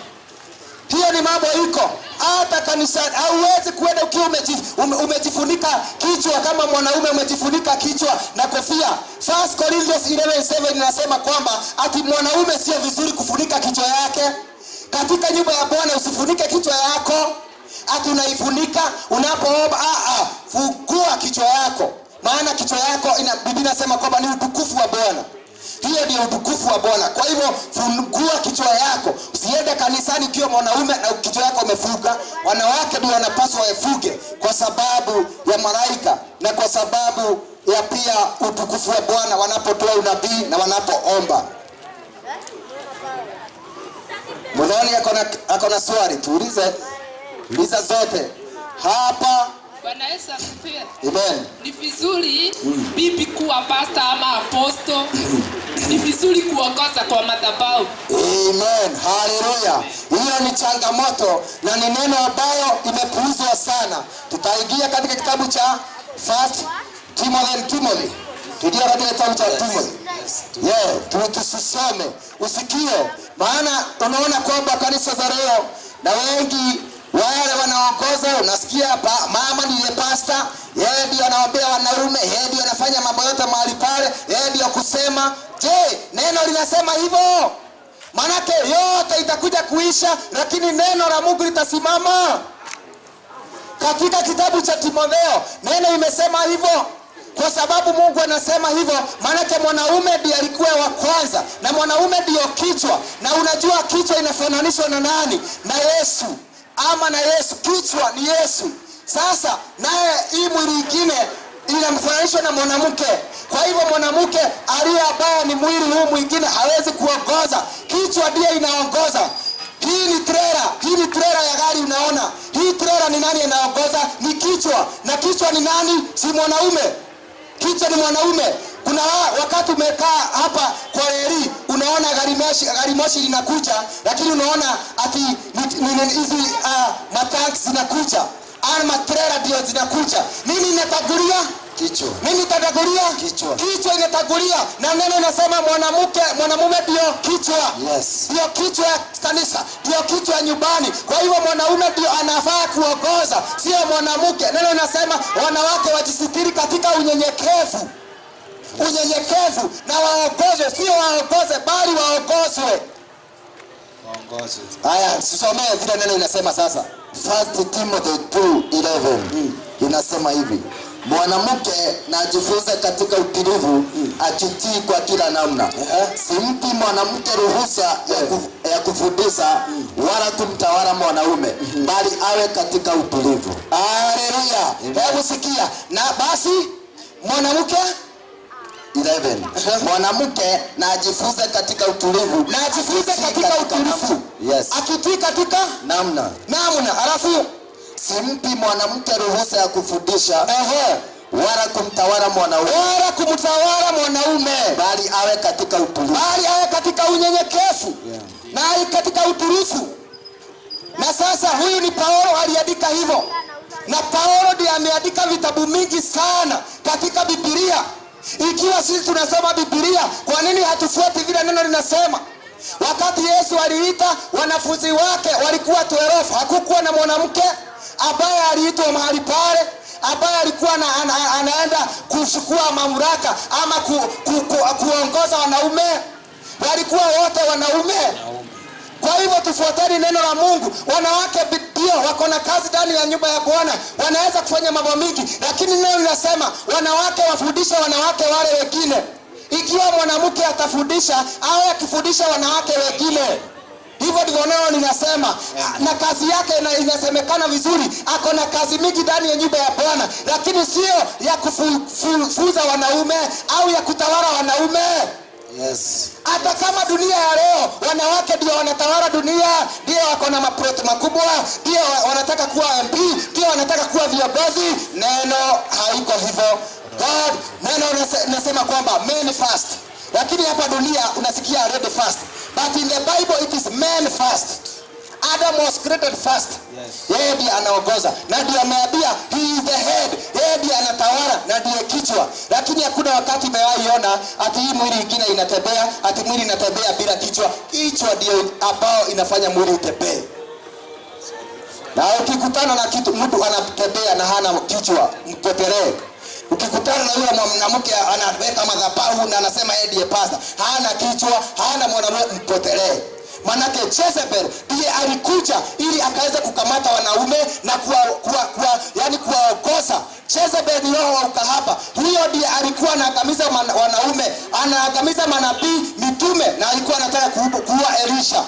Hiyo ni mambo iko. Hata kanisani hauwezi kuenda ukiwa umejifunika kichwa kama mwanaume, umejifunika kichwa na kofia. 1 Corinthians 11:7 inasema kwamba ati mwanaume sio vizuri kufunika kichwa yake. Katika nyumba ya Bwana usifunike kichwa yako. Ati unaifunika unapoomba. Fungua kichwa yako. Maana kichwa yako Biblia inasema kwamba ni utukufu wa Bwana. Hiyo ndio utukufu wa Bwana. Kwa hivyo fungua kichwa yako. Usiende kanisani ukiwa mwanaume na kichwa yako umefuga. Wanawake ndio wanapaswa wafuge kwa sababu ya malaika na kwa sababu ya pia utukufu wa Bwana wanapotoa unabii na wanapoomba. Mwanani akona swali, tuulize. Uliza zote. Hapa Bwana Yesu asifiwe. Amen. Ni vizuri bibi kuwa pastor ama apostle. Ni vizuri kuongoza kwa madhabahu. Amen. Hallelujah. Hiyo ni changamoto na ni neno ambayo imepuuzwa sana. Tutaingia katika kitabu cha 1 Timothy. Tuingia katika kitabu cha Timothy. Tusisome, usikie. Maana unaona kwamba kanisa za leo na wengi wale wanaongoza, unasikia mama ndiye pastor, yeye ndiye anawaambia wanaume, yeye ndiye anafanya mambo yote mahali pale, yeye ndiye kusema. Je, neno linasema hivyo? Manake yote itakuja kuisha, lakini neno la Mungu litasimama. Katika kitabu cha Timotheo neno imesema hivyo. Kwa sababu Mungu anasema hivyo, manake mwanaume ndiye alikuwa wa kwanza, na mwanaume ndio kichwa. Na unajua kichwa inafananishwa na nani? Na Yesu. Ama na Yesu, kichwa ni Yesu. Sasa naye hii mwili mwingine inamfananishwa na mwanamke. Kwa hivyo mwanamke aliye ambaye ni mwili huu mwingine hawezi kuongoza. Kichwa ndiye inaongoza. Hii ni trailer ya gari unaona. Hii trailer ni nani inaongoza? Ni kichwa. Na kichwa ni nani? Si mwanaume. Kichwa ni mwanaume. Kuna wakati umekaa hapa kwa reli, unaona gari moshi linakuja, lakini unaona ati hizi matanks zinakuja, ama trailer ndio zinakuja. Nini inatangulia? Kichwa. Nini itatangulia? Kichwa. Kichwa inatangulia. Na neno linasema mwanamume ndio kichwa. Ndio kichwa ya kanisa, ndio kichwa ya nyumbani. Kwa hivyo mwanaume ndio anafaa kuongoza, sio mwanamke. Neno linasema wanawake wajisitiri katika unyenyekevu. Unyenyekevu, na waongozwe, sio waongoze bali waongozwe. Haya, tusomee vile neno linasema sasa. 1 Timothy 2:11 inasema hivi: mwanamke na ajifunze katika utulivu, akitii kwa kila namna. Simpi mwanamke ruhusa ya kufundisha wala kumtawala mwanaume, bali awe katika utulivu. Haleluya. Hebu sikia. Na basi mwanamke 11 mwanamke na ajifunze katika utulivu, na ajifunze katika utulivu. Akitii katika namna. Alafu simpi mwanamke ruhusa ya kufundisha wala kumtawala mwanaume, bali awe katika utulivu. Bali awe katika unyenyekevu. Na awe katika utulivu. Na sasa huyu ni Paulo aliandika hivyo. Na Paulo ndiye ameandika vitabu mingi sana katika Biblia. Ikiwa sisi tunasoma Biblia, kwa nini hatufuati vile neno linasema? Wakati Yesu aliita wanafunzi wake walikuwa 12, hakukuwa na mwanamke ambaye aliitwa mahali pale, ambaye alikuwa anaenda kuchukua mamlaka ama kuongoza wanaume. Walikuwa wote wanaume. Kwa hivyo tufuateni neno la Mungu. Wanawake ndio wako na kazi ndani ya nyumba ya Bwana, wanaweza kufanya mambo mingi, lakini neno linasema wanawake wafundishe wanawake wale wengine. Ikiwa mwanamke atafundisha, au akifundisha wanawake wengine, hivyo ndivyo neno linasema. Na kazi yake inasemekana vizuri, ako na kazi mingi ndani ya nyumba ya Bwana, lakini sio ya kufuza wanaume au ya kutawala wanaume. Hata kama dunia ya leo wanawake ndio wanatawala dunia, ndio wako na maproto makubwa, ndio wanataka kuwa MP, ndio wanataka kuwa viongozi, neno haiko hivyo. God, neno nasema kwamba men first. Lakini hapa dunia unasikia lady first. But in the Bible it is men first. Adam was created first. Yeye ndiye anaongoza, na ndiye ameambia he is the head. Yeye ndiye anatawala na ndiye kichwa. Lakini hakuna wakati umewaiona ati hii mwili ingine inatembea, ati mwili inatembea bila kichwa. Kichwa ndio ambao inafanya mwili utembee. Na ukikutana na kitu mtu anatembea na hana kichwa, mpotelee. Ukikutana na yule mwanamke anaweka madhabahu na anasema yeye ndiye pastor, hana kichwa, hana mwanamume, mpotelee. Manake Jezebel ndiye alikuja ili akaweza kukamata wanaume na kuwaongoza. Jezebel ni roho wa ukahaba. Huyo ndiye alikuwa anaangamiza wanaume, anaangamiza manabii, mitume, na alikuwa anataka kuua Elisha.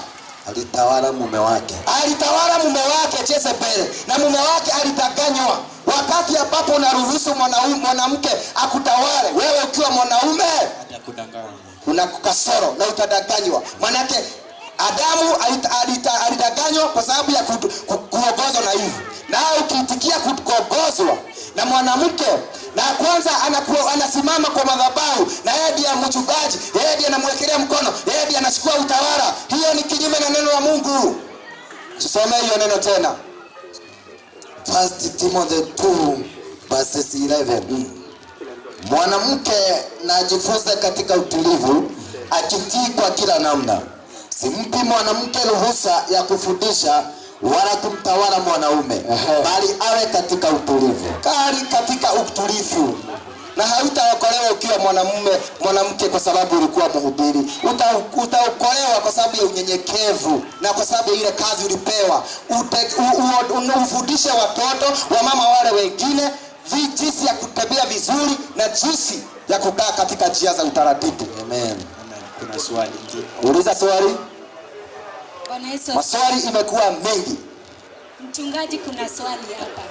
Alitawala mume wake Jezebel, na mume wake alidanganywa. Wakati ambapo unaruhusu mwanamke akutawale, wewe ukiwa mwanaume una kasoro na utadanganywa. Manake Adamu alidanganywa kwa sababu ya kuongozwa na hivi. Na ukiitikia kuongozwa na mwanamke, na kwanza anasimama kwa madhabahu, na yeye ndiye mchungaji, yeye ndiye anamwekelea mkono, yeye ndiye anachukua utawala, hiyo ni kinyume na neno la Mungu. Tusome hiyo neno tena. 1 Timothy 2:11 Mwanamke na ajifunze katika utulivu, akitii kwa kila namna. Simpi mwanamke ruhusa ya kufundisha wala kumtawala mwanaume, bali awe katika utulivu. Kali katika utulivu. Na hautaokolewa ukiwa mwanamke kwa sababu ulikuwa mhubiri. Utaokolewa kwa sababu ya unyenyekevu na kwa sababu ya ile kazi ulipewa. Ufundishe watoto wa mama wale wengine jinsi ya kutembea vizuri na jinsi ya kukaa katika njia za utaratibu. Amen. Kuna swali. Uliza swali. Maswali imekuwa mengi. Mchungaji, kuna swali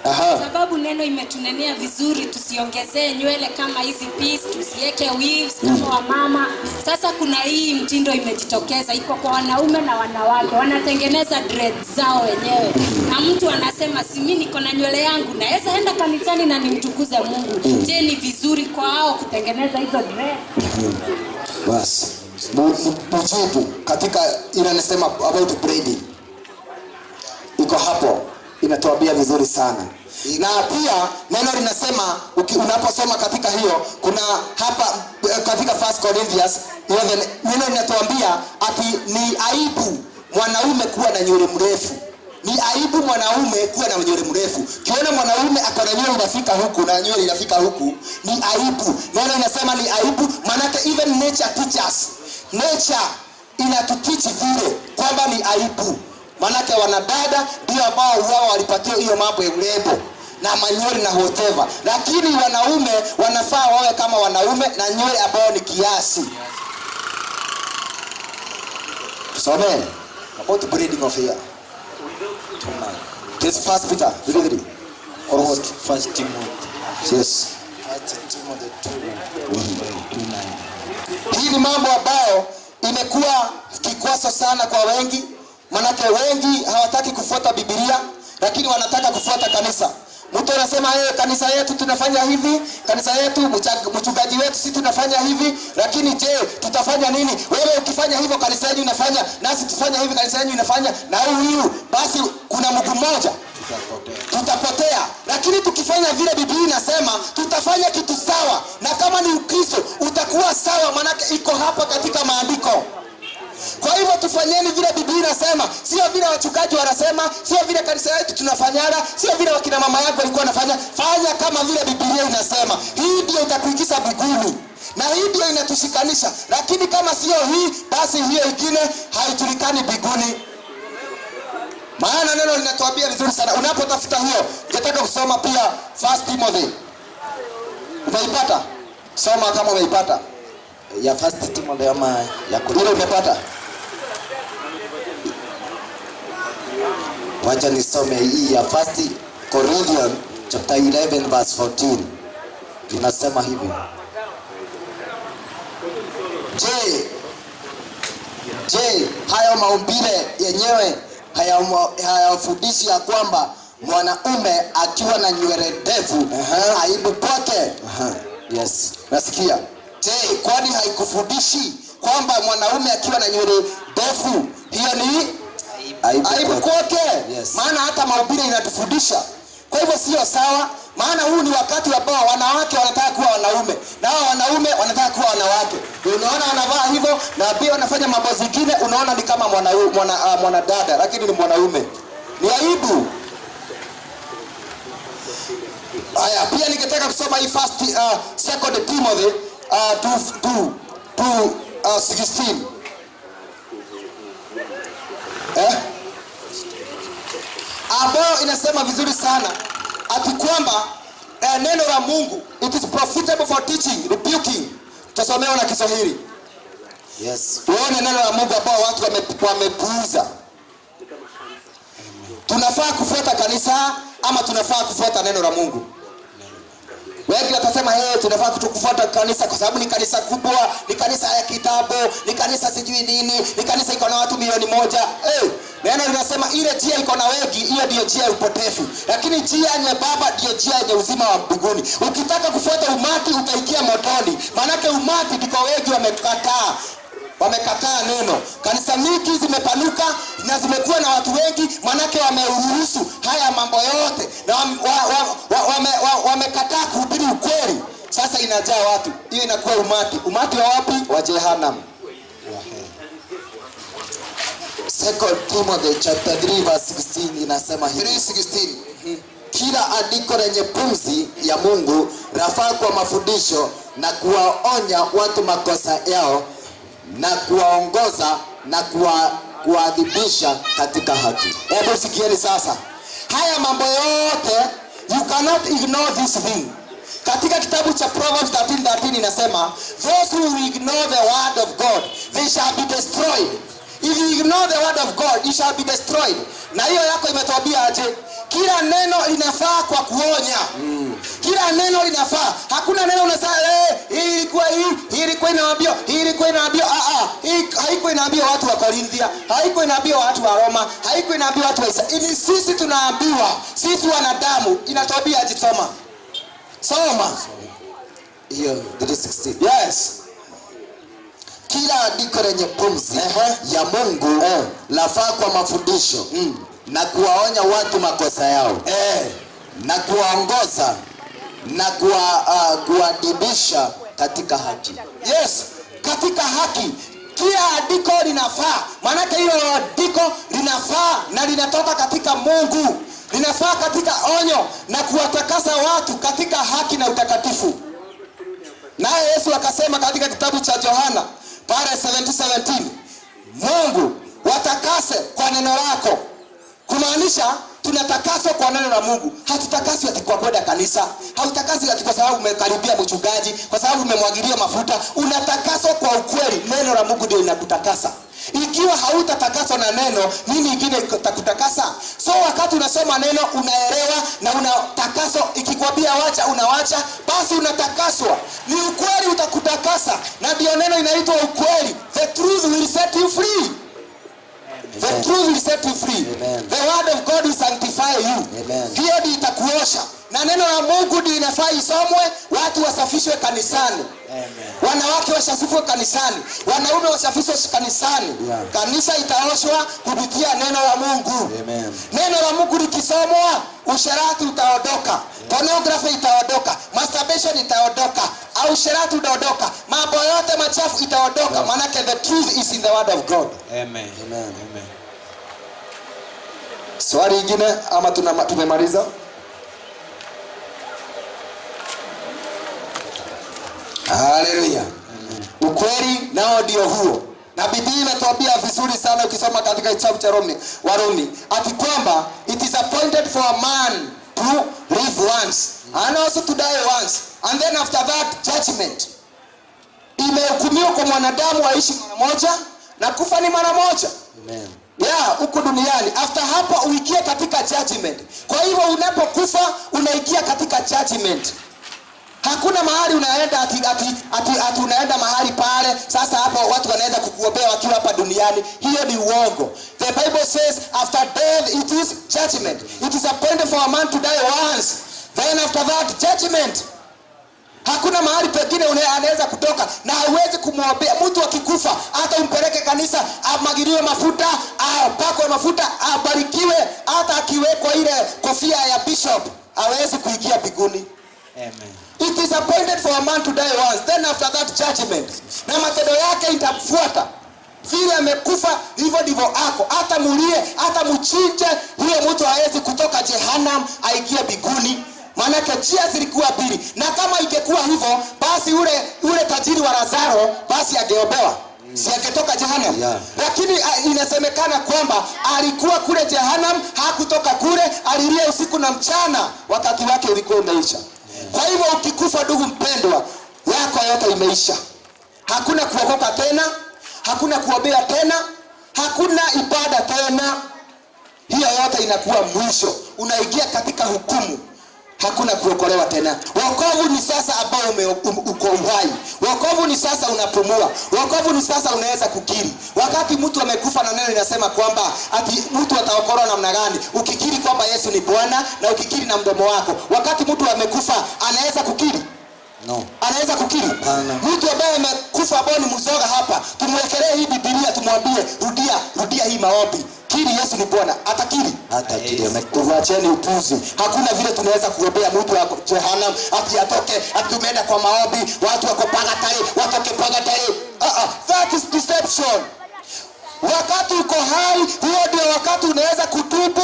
hapa. Sababu neno imetunenea vizuri tusiongezee nywele kama hizi piece, tusiweke weaves kama wamama. Sasa kuna hii mtindo imejitokeza, iko kwa wanaume na wanawake. Wanatengeneza dreads zao wenyewe. Na mtu anasema si mimi niko na nywele yangu, naweza enda kanisani na nimtukuze Mungu. Je, ni vizuri kwa hao kutengeneza hizo dreads? Basi. Mjibu katika ile nasema about braiding. Iko hapo, inatuambia vizuri sana. Na pia neno linasema unaposoma katika hiyo, kuna hapa katika 1 Corinthians 11 neno linatuambia ati ni aibu mwanaume kuwa na nywele mrefu. Ni aibu mwanaume kuwa na nywele mrefu. Kiona mwanaume akona nywele inafika huku na nywele inafika huku, ni aibu. Neno linasema ni aibu, maana even nature teaches. Nature inatuteach vile kwamba ni aibu. Manake wanadada ndio ambao wao walipatiwa hiyo mambo ya urembo na manywele na whatever. Lakini wanaume wanafaa wawe kama wanaume na nywele ambao ni kiasi. Tusome about braiding of hair. This First Peter 3 or what? First Timothy. Yes. First Timothy 2:9. Hii ni mambo ambayo imekuwa kikwazo sana kwa wengi. Manake wengi hawataki kufuata Biblia, lakini wanataka kufuata kanisa. Mtu anasema kanisa yetu tunafanya hivi, kanisa yetu mchungaji wetu sisi tunafanya hivi, lakini je, tutafanya nini? Wewe ukifanya hivyo kanisa yenu inafanya, nasi tufanya hivi kanisa yenu inafanya, na huyu basi kuna mguu mmoja tutapotea. Lakini tukifanya vile Biblia inasema, tutafanya kitu sawa, na kama ni Ukristo utakuwa sawa, manake iko hapa katika maandiko. Kwa hivyo tufanyeni vile Biblia inasema, sio vile wachungaji wanasema, sio vile kanisa yetu tunafanyana, sio vile wakina mama yako walikuwa wanafanya. Fanya kama vile Biblia inasema. Hii ndio itakuingiza mbinguni. Na hii ndio inatushikanisha. Lakini kama sio hii, basi hiyo ingine haijulikani mbinguni. Maana neno linatuambia vizuri sana. Unapotafuta hiyo, ningetaka kusoma pia 1 Timothy. Umeipata? Soma kama umeipata. Ya 1 Timothy ama ya Ile umepata? Wacha nisome hii ya 1 Corinthians chapter 11 verse 14. Inasema hivi. Je, hayo maumbile yenyewe hayafundishi ya kwamba mwanaume akiwa na nywele ndefu aibu kwake? Yes. Nasikia. Je, kwani haikufundishi kwamba mwanaume akiwa na nywele ndefu hiyo ni aibu kwake? Yes. Maana hata mahubiri inatufundisha. Kwa hivyo sio sawa, maana huu ni wakati ambao wanawake wanataka kuwa wanaume na wanaume wanataka kuwa wanawake. Unaona wanavaa hivyo na pia wanafanya mambo zingine, unaona ni kama mwanadada lakini ni mwanaume. Ni aibu. Haya, pia ningetaka kusoma hii 2 Timothy 2:16. Ambayo inasema vizuri sana ati kwamba neno la Mungu it is profitable for teaching, rebuking. Tutasomea na Kiswahili. Yes. Tuone neno la Mungu ambao watu wamepuuza. Tunafaa kufuata kanisa ama tunafaa kufuata neno la Mungu? Wengi watasema tunafaa kufuata kanisa kwa sababu ni kanisa kubwa, ni kanisa ya kitabu, ni kanisa sijui nini, ni kanisa iko na watu milioni 1. Neno linasema ile njia iko na wengi, hiyo ndio njia ya upotevu. Lakini njia nyembamba ndio njia yenye uzima wa mbinguni. Ukitaka kufuata umati utaingia motoni. Maana umati ndiko wengi wamekataa neno. Kanisa mingi zimepanuka na zimekuwa na watu wengi, manake wameruhusu haya mambo yote na wamekataa kuhubiri ukweli. sasa inajaa watu. Hiyo inakuwa umati wa wapi? Wa Jehanamu. 2 Timothy chapter 3 verse 16 inasema hivi. 3:16. Kila andiko lenye pumzi ya Mungu lafaa kwa mafundisho na kuwaonya watu makosa yao na kuwaongoza na kuadhibisha katika haki. Hebu sikieni sasa. Haya mambo yote, you cannot ignore this thing. Katika kitabu cha Proverbs 13:13 inasema, those who ignore the word of God, they shall be destroyed. If you ignore the word of God, you shall be destroyed. Na hiyo yako imetuambia aje? Kila neno linafaa kwa kuonya. Kila neno linafaa. Hakuna neno unasema hii ilikuwa hii ilikuwa inaambia, hii ilikuwa inaambia hii haikuwa inaambia watu wa Korintho, haikuwa inaambia watu wa Roma, haikuwa inaambia watu wa Israeli. Ni sisi tunaambiwa, sisi wanadamu, inatuambia aje? Soma. Hiyo 3:16. Yes. Kila andiko lenye pumzi ya Mungu lafaa kwa mafundisho na kuwaonya watu makosa yao na kuwaongoza na kuadhibisha katika haki. Yes, katika haki. Kila andiko linafaa. Maana hilo andiko linafaa na linatoka katika Mungu. Linafaa katika onyo na kuwatakasa watu katika haki na utakatifu. Naye Yesu akasema katika kitabu cha Yohana pale 17:17, Mungu watakase kwa neno lako. Kumaanisha tunatakaswa kwa neno la Mungu. Hatutakaswi ati kwa kwenda kanisa. Hautakaswi ati kwa sababu umekaribia mchungaji, kwa sababu umemwagilia mafuta. Unatakaswa kwa ukweli. Neno la Mungu ndio linakutakasa. Ikiwa hautatakaswa na neno, nini ingine itakutakasa? So wakati unasoma neno unaelewa na unatakaswa. Ikikwambia wacha unawacha, basi unatakaswa. Ni ukweli utakutakasa. Na ndio neno inaitwa ukweli. The truth will set you free. The truth will set you free. Amen. The word of God will sanctify you. Amen. Hiyo ndio itakuosha. Na neno la Mungu ndio inafaa isomwe, watu wasafishwe kanisani. Amen. Wanawake wasafishwe kanisani, wanaume wasafishwe kanisani. Yeah. Kanisa itaoshwa kupitia neno la Mungu. Amen. Neno la Mungu likisomwa, usherati utaondoka, pornography itaondoka, masturbation itaondoka, au usherati utaondoka, mambo yote machafu itaondoka. Maana the truth is in the word of God. Amen. Amen. Amen. Swali lingine ama tumemaliza? Haleluya. Ukweli nao ndio huo. Na Biblia inatuambia vizuri sana ukisoma katika kitabu cha Warumi ati kwamba it is appointed for a man to live once and also to die once and then after that judgment. Imehukumiwa kwa mwanadamu aishi mara moja na kufa ni mara moja. Amen. Huko duniani. After hapo uingie katika judgment. Kwa hivyo unapokufa unaingia katika judgment. Hakuna mahali unaenda ati unaenda mahali pale sasa hapo watu wanaweza kukuombea wakiwa hapa duniani. Hiyo ni uongo. The Bible says after death it is judgment. It is appointed for a man to die once. Then after that judgment. Hakuna mahali pengine anaweza kutoka na hauwezi kumwombea mtu akikufa. Hata umpeleke kanisa, amagiliwe mafuta, apakwe mafuta, abarikiwe, hata akiwekwa ile kofia ya bishop, hawezi kuingia mbinguni. Amen. It is appointed for a man to die once, then after that judgment. Na matendo yake itamfuata. Vile amekufa hivyo ndivyo ako. Hata mulie, hata mchinje, huyo mtu hawezi kutoka Jehanamu aingie mbinguni. Maana njia zilikuwa mbili. Na kama ingekuwa hivyo, basi ule tajiri wa Lazaro basi angeombewa. Si angetoka Jehanamu. Yeah. Lakini inasemekana kwamba alikuwa kule Jehanamu, hakutoka kule, alilia usiku na mchana, wakati wake ulikuwa umeisha. Kwa hivyo ukikufa ndugu mpendwa, yako yote imeisha. Hakuna kuokoka tena, hakuna kuombea tena, hakuna ibada tena. Hiyo yote inakuwa mwisho. Unaingia katika hukumu. Hakuna kuokolewa tena. Wokovu ni sasa ambao uko uhai. Wokovu ni sasa unapumua. Wokovu ni sasa unaweza kukiri. Wakati mtu amekufa na neno linasema kwamba ati mtu ataokolewa namna gani? Ukikiri kwamba Yesu ni Bwana na ukikiri na mdomo wako. Wakati mtu amekufa anaweza kukiri. No. Anaweza kukiri? Mtu ambaye amekufa ambao ni mzoga hapa, tumwekelee hii Biblia tumwambie rudia hii maombi. Kiri Yesu ni Bwana. Atakiri? Atakiri. Tuacheni upuzi. Hakuna vile tunaweza kuombea mtu wa jehanamu ati atoke, ati tumeenda kwa maombi, watu wako pagatari, watoke pagatari. That is deception. Wakati uko hai, huo ndio wakati unaweza kutubu.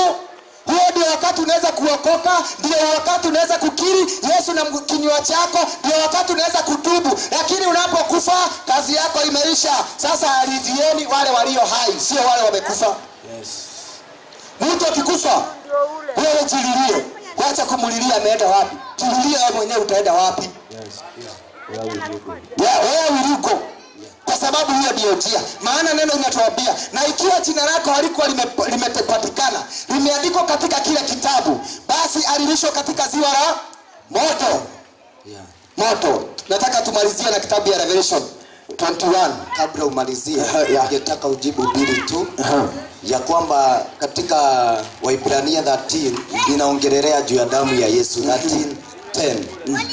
Huo ndio wakati unaweza kuokoka, ndio wakati unaweza kukiri Yesu na kinywa chako, ndio wakati unaweza kutubu. Lakini unapokufa kazi yako imeisha. Sasa alizieni wale walio hai, sio wale wamekufa. Yes. Mtu akikufa, wewe jililie. Wacha kumulilia ameenda wapi. Jililie wewe mwenyewe utaenda wapi? Yes. Where will you go? Kwa sababu hiyo ndio njia. Maana neno linatuambia, na ikiwa jina lako halikuwa limepatikana, limeandikwa katika kile kitabu, basi alilishwa katika ziwa la moto. Moto. Nataka tumalizie na kitabu ya Revelation 21. Kabla umalizie, ningetaka ujibu bili tu. Ya kwamba katika Waibrania 13 inaongelea juu ya damu ya Yesu 13:10.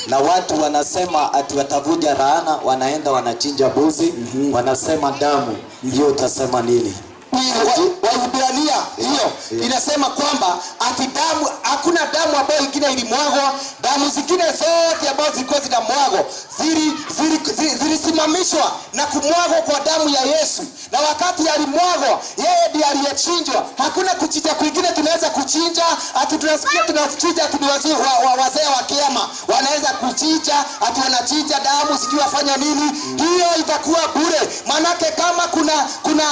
Na watu wanasema ati watavuja laana, wanaenda wanachinja mbuzi, wanasema damu. Hiyo utasema nini? Waibrania hiyo inasema kwamba ati damu, hakuna damu ambayo ingine ilimwagwa. Damu zingine zote ambazo zilikuwa zinamwagwa zilisimamishwa na kumwagwa kwa damu ya Yesu. Na wakati alimwagwa, yeye ndiye aliyechinjwa. Hakuna kuchinja kwingine tunaweza kuchinja. Ati tunasikia tunachinja, ati wazee wa kiama wanaweza kuchinja, ati wanachinja damu sijui wafanya nini. Hiyo itakuwa bure. Manake kama kuna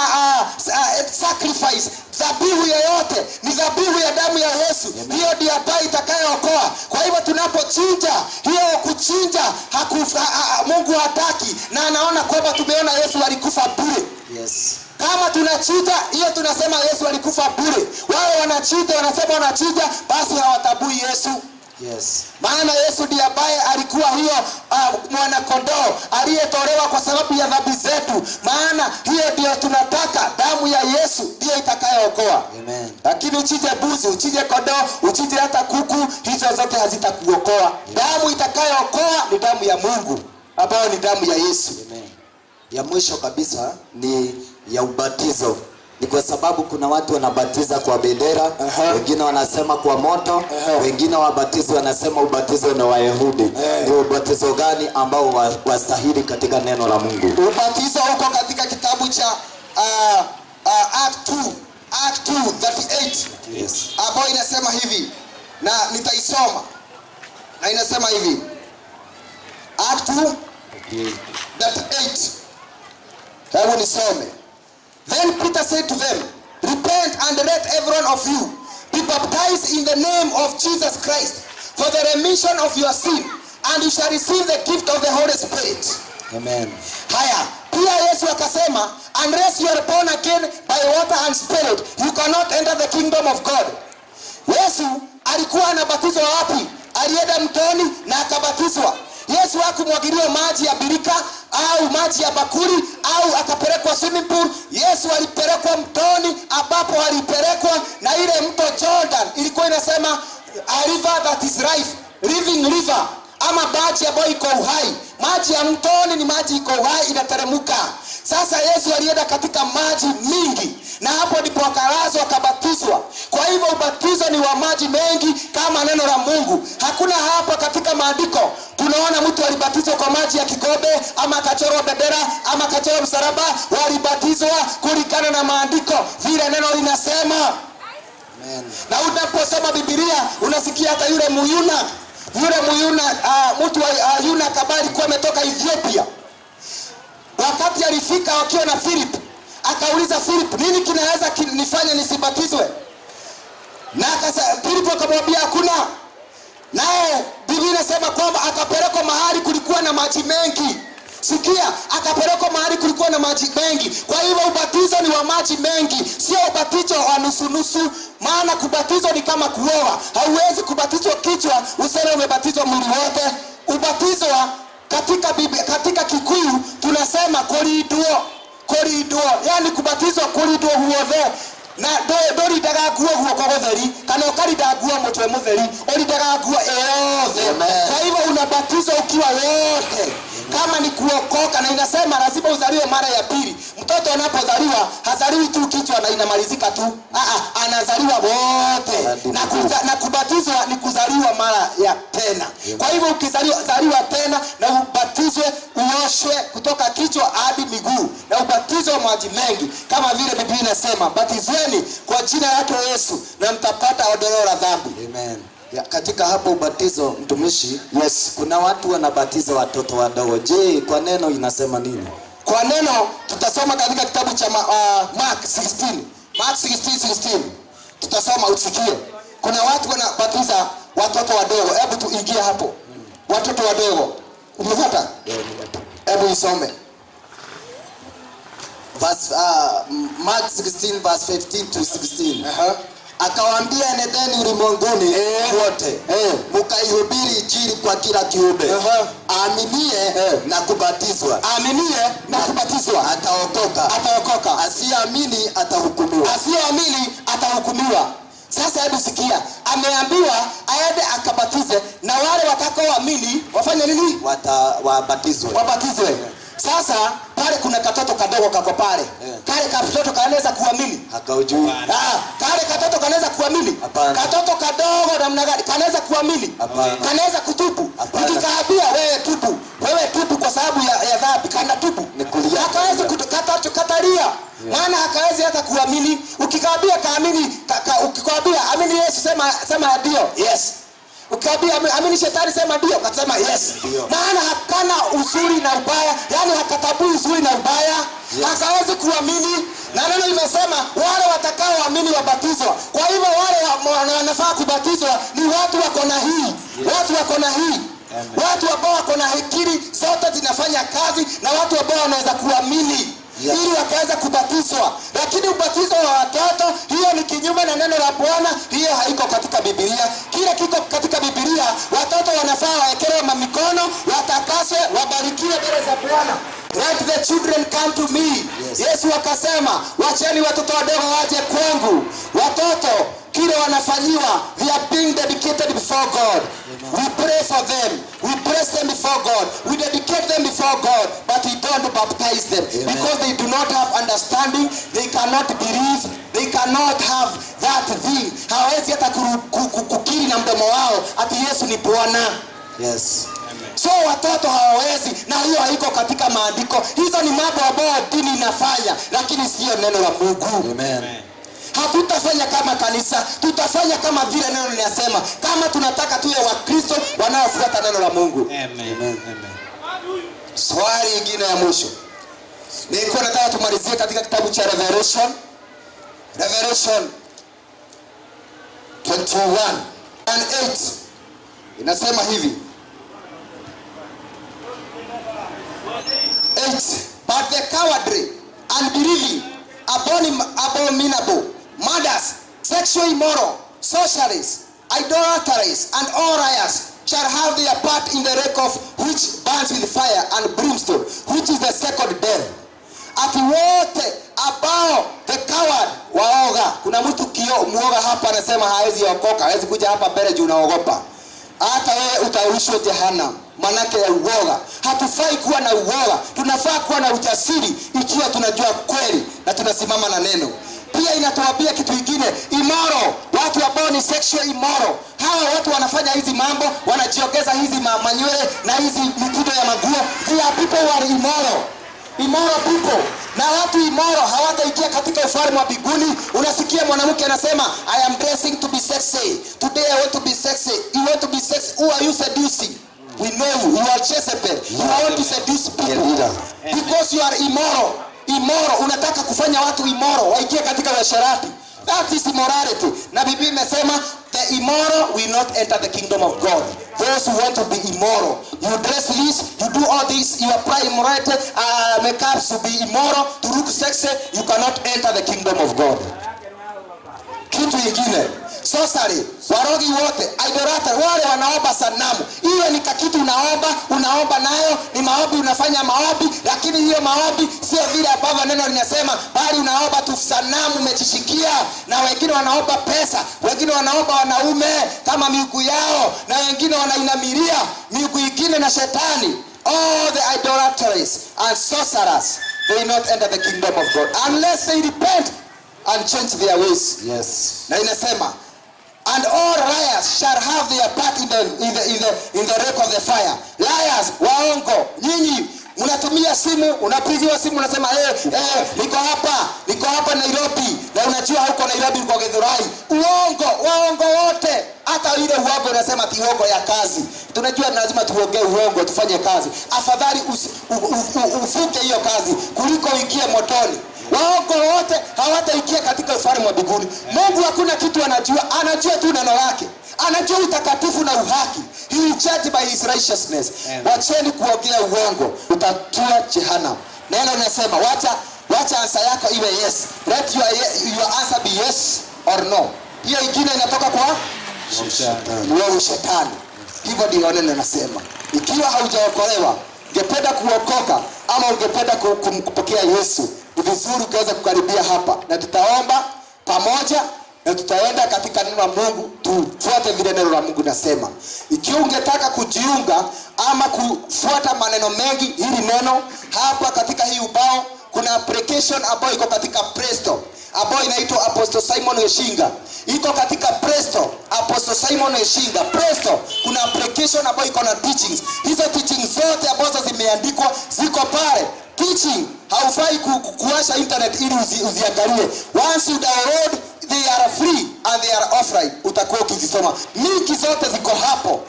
sacrifice, dhabihu yoyote ni dhabihu ya damu ya Yesu. Hiyo ndiyo ambayo itakayookoa. Kwa hivyo tunapochinja, hiyo kuchinja Mungu hataki, na anaona kwamba tumeona Yesu alikufa bure. Yes. Kama tunachinja, hiyo tunasema Yesu alikufa bure. Wao wanachinja, wanasema wanachinja, basi hawatabui Yesu. Yes. Maana Yesu ndiye ambaye alikuwa hiyo mwana kondoo aliyetolewa kwa sababu ya dhambi zetu. Maana hiyo ndio tunataka, damu ya Yesu ndio itakayookoa. Amen. Lakini uchije mbuzi, uchije kondoo, uchije hata kuku, hizo zote hazitakuokoa. Damu itakayookoa ni damu ya Mungu, ambayo ni damu ya Yesu. Amen. Ya mwisho kabisa ni ya ubatizo. Ni kwa sababu kuna watu wanabatiza kwa bendera, wengine wanasema kwa moto, wengine wabatizo wanasema ubatizo na Wayahudi. Ni ubatizo gani ambao wastahili katika neno la Mungu? Ubatizo uko katika kitabu cha Act 2:38. Yes. Hapo inasema hivi, na nitaisoma. Na inasema hivi. Act 2:38. Hebu nisome. Then Peter said to them, repent and let every one of you be baptized in the name of Jesus Christ for the remission of your sin, and you shall receive the gift of the Holy Spirit. Amen. Haya, pia Yesu akasema, unless you are born again by water and spirit, you cannot enter the kingdom of God. Yesu alikuwa anabatizwa wapi? Alienda mtoni na akabatizwa. Yesu hakumwagiliwa maji ya birika au maji ya bakuli au akapelekwa swimming pool. Yesu alipelekwa mtoni, ambapo alipelekwa na ile mto Jordan ilikuwa inasema a river that is life, living river, ama maji ambayo iko uhai. Maji ya mtoni ni maji iko uhai, inateremka. Sasa Yesu alienda katika maji mingi, na hapo ndipo akalazwa akabatizwa. Kwa hivyo ubatizo ni wa maji mengi kama neno la Mungu. Hakuna hapa katika maandiko tunaona mtu alibatizwa kwa maji ya kikombe, ama akachorwa bendera, ama akachorwa msalaba. Walibatizwa kulingana na maandiko vile neno linasema. Amen. Na unaposoma Biblia unasikia hata yule Muyuna, mtu wa Yuna kabali kwa ametoka Ethiopia. Wakati alifika wakiwa na Philip, akauliza Philip, nini kinaweza nifanye nisibatizwe? Na Philip akamwambia hakuna. Naye Biblia inasema kwamba akapelekwa mahali kulikuwa na maji mengi. Sikia, akapelekwa mahali kulikuwa na maji mengi. Kwa hivyo ubatizo ni wa maji mengi, sio ubatizo wa nusu. Maana kubatizo ni kama kuoa. Hauwezi kubatizwa kichwa useme umebatizwa mwili wote. Ubatizo katika Kikuyu tunasema koriduo. Yani kubatizwa koriduo huove. na ndori ndagakuo guoko gutheri kana ukari ndakuo mutwe mutheri ori ndagakuo eyothe. Kwa hivyo unabatizwa ukiwa wote, kama ni kuokoka, na inasema lazima uzaliwe mara ya pili. Mtoto anapozaliwa hazaliwi tu kichwa na inamalizika tu, anazaliwa wote. Na kubatizwa ni kuzaliwa mara ya tena. Kwa hivyo ukizaliwa tena na ubatizwe, uoshwe kutoka kichwa hadi miguu na ubatizwe maji mengi, kama vile Biblia inasema, batizweni kwa jina lake Yesu na mtapata ondoleo la dhambi. Amen. Ya, katika hapo ubatizo mtumishi, yes, kuna watu wanabatiza watoto wadogo. Je, kwa neno inasema nini? Kwa neno tutasoma katika kitabu cha Mark 16. Mark 16:16. Tutasoma usikie. Kuna watu wanabatiza watoto wadogo. Hebu tuingie hapo. Watoto wadogo. Umefuata? Hebu isome. Mark 16 verse 15 to 16. Akawaambia, nendeni ulimwenguni wote, mkaihubiri injili kwa kila kiumbe. Aaminie na kubatizwa ataokoka, asiamini atahukumiwa. Sasa hebu sikia, ameambiwa aende akabatize, na wale watakaoamini wafanye nini? Wabatizwe. Sasa pale kuna katoto kadogo kako pale. Kale katoto kanaweza kuamini? Hakaujui. Kale katoto kanaweza kuamini? Katoto kadogo namna gani kanaweza kuamini? Kanaweza kutubu? Nikikaambia wewe tubu kwa sababu ya dhambi, kana tubu. Hakawezi kukatalia. Maana hakawezi hata kuamini. Ukikaambia kaamini, ukikwambia amini Yesu sema ndio. Yes. Ukiambia amini shetani sema ndio, akasema yes. Maana hakana uzuri na ubaya, yani hakatabui uzuri na ubaya. Hakawezi kuamini. Na neno imesema wale watakaoamini wabatizwa. Kwa hivyo wale wanafaa kubatizwa ni watu wako na hii. Watu ambao wako na akili zote zinafanya kazi, na watu ambao wanaweza kuamini ili wakaweza kubatizwa. Lakini ubatizo wa watoto, hiyo ni kinyume na neno la Bwana. Hiyo haiko katika Biblia. Kile kiko katika Biblia, watoto wanafaa waekelewe mikono, watakaswe, wabarikiwe mbele za Bwana. Let the children come to me. Yesu akasema, wacheni watoto wadogo waje kwangu. Watoto kile wanafanyiwa, they are being dedicated before God. We pray for them, we bless them before God, we dedicate them before God, but we don't baptize them. Because they do not have understanding, they cannot believe, they cannot have that thing. Hawezi hata kukiri na mdomo wao ati Yesu ni Bwana. Yes. So watoto hawawezi, na hiyo haiko katika maandiko. Hizo ni mambo ambayo dini inafanya, lakini sio neno la Mungu. Amen. Hatutafanya kama kanisa, tutafanya kama vile neno linasema, kama tunataka tuwe Wakristo wanaofuata neno la Mungu. Amen. Swali lingine ya mwisho, nilikuwa nataka tumalizie katika kitabu cha Revelation 21:8. Inasema hivi, 8, but the cowardly, unbelieving, abominable, murderers, sexually immoral, sorcerers, idolaters, and all liars shall have their part in the lake of which burns with fire and brimstone, which is the second death. Ati wote ambao the coward, waoga. Kuna mtu muoga hapa anasema hawezi okoka, hawezi kuja hapa mbele juu unaogopa. Hata wewe utarushwa jehanamu. Manake ya uoga. Hatufai kuwa na uoga. Tunafaa kuwa na ujasiri ikiwa tunajua kweli na tunasimama na neno. Pia inatuambia kitu kingine, immoral, watu ambao ni sexual immoral. Hawa watu wanafanya hizi mambo, wanajiongeza hizi manywele na hizi mitindo ya maguo. They are people who are immoral people. Na watu immoral hawataingia katika ufalme wa mbinguni. Unasikia mwanamke anasema, I am dressing to be sexy. Today I want to be sexy. You want to be sexy. Who are you seducing? We know you. You are Jezebel. You want to seduce people. Because you are immoral. Unataka kufanya watu immoral waingie katika uasherati. That is immorality. Na Biblia imesema the immoral will not enter the kingdom of God. Those who want to be immoral, you dress this, you do all this, you apply immorality, makeup to be immoral, to look sexy, you cannot enter the kingdom of God. Kitu kingine, sorcery, warogi wote, idolater, wale wanaomba sanamu. Hiyo ni kitu unaomba nayo, ni maombi, unafanya maombi, lakini hiyo maombi sio vile ambavyo neno linasema, bali unaomba tu sanamu umejishikia. Na wengine wanaomba pesa, wengine wanaomba wanaume kama miungu yao, na wengine wanainamiria miungu ingine na shetani. All the idolaters and sorcerers, they will not enter the kingdom of God unless they repent and change their ways. Yes. Na inasema, and all liars shall have their part in the lake of the fire. Liars, waongo, nyinyi unatumia simu, unapigiwa simu, unasema niko hapa Nairobi, na unajua huko Nairobi uko Githurai. Waongo wote. Hata ile uongo unasema uongo ya kazi. Tunajua lazima tuongee uongo tufanye kazi. Afadhali ufuke hiyo kazi kuliko uingie motoni. Waongo wote hawataingia katika ufalme wa mbinguni. Mungu hakuna kitu anajua tu neno lake. Anajua utakatifu na uhaki. He will judge by his righteousness. Wacheni kuongea uongo, utatua jehanamu. Neno linasema wacha answer yako iwe yes. Let your answer be yes or no. Hiyo ingine inatoka kwa shetani. Hivyo ndio neno linasema. Ikiwa haujaokolewa, ungependa kuokoka ama ungependa kumpokea Yesu, ni vizuri ukaweza kukaribia hapa, na tutaomba pamoja, na tutaenda katika neno la Mungu, tufuate vile neno la Mungu nasema. Ikiwa ungetaka kujiunga ama kufuata maneno mengi, hili neno hapa katika hii ubao kuna application ambayo iko katika Play Store ambayo inaitwa Apostle Simon Weshinga. Iko katika Play Store, Apostle Simon Weshinga Play Store. Kuna application ambayo iko na teachings. Hizo teachings zote ambazo zimeandikwa ziko pale. Teaching haufai kuwasha internet ili uziangalie. Once you download, they are free and they are offline. Utakuwa ukizisoma. Mingi zote ziko hapo.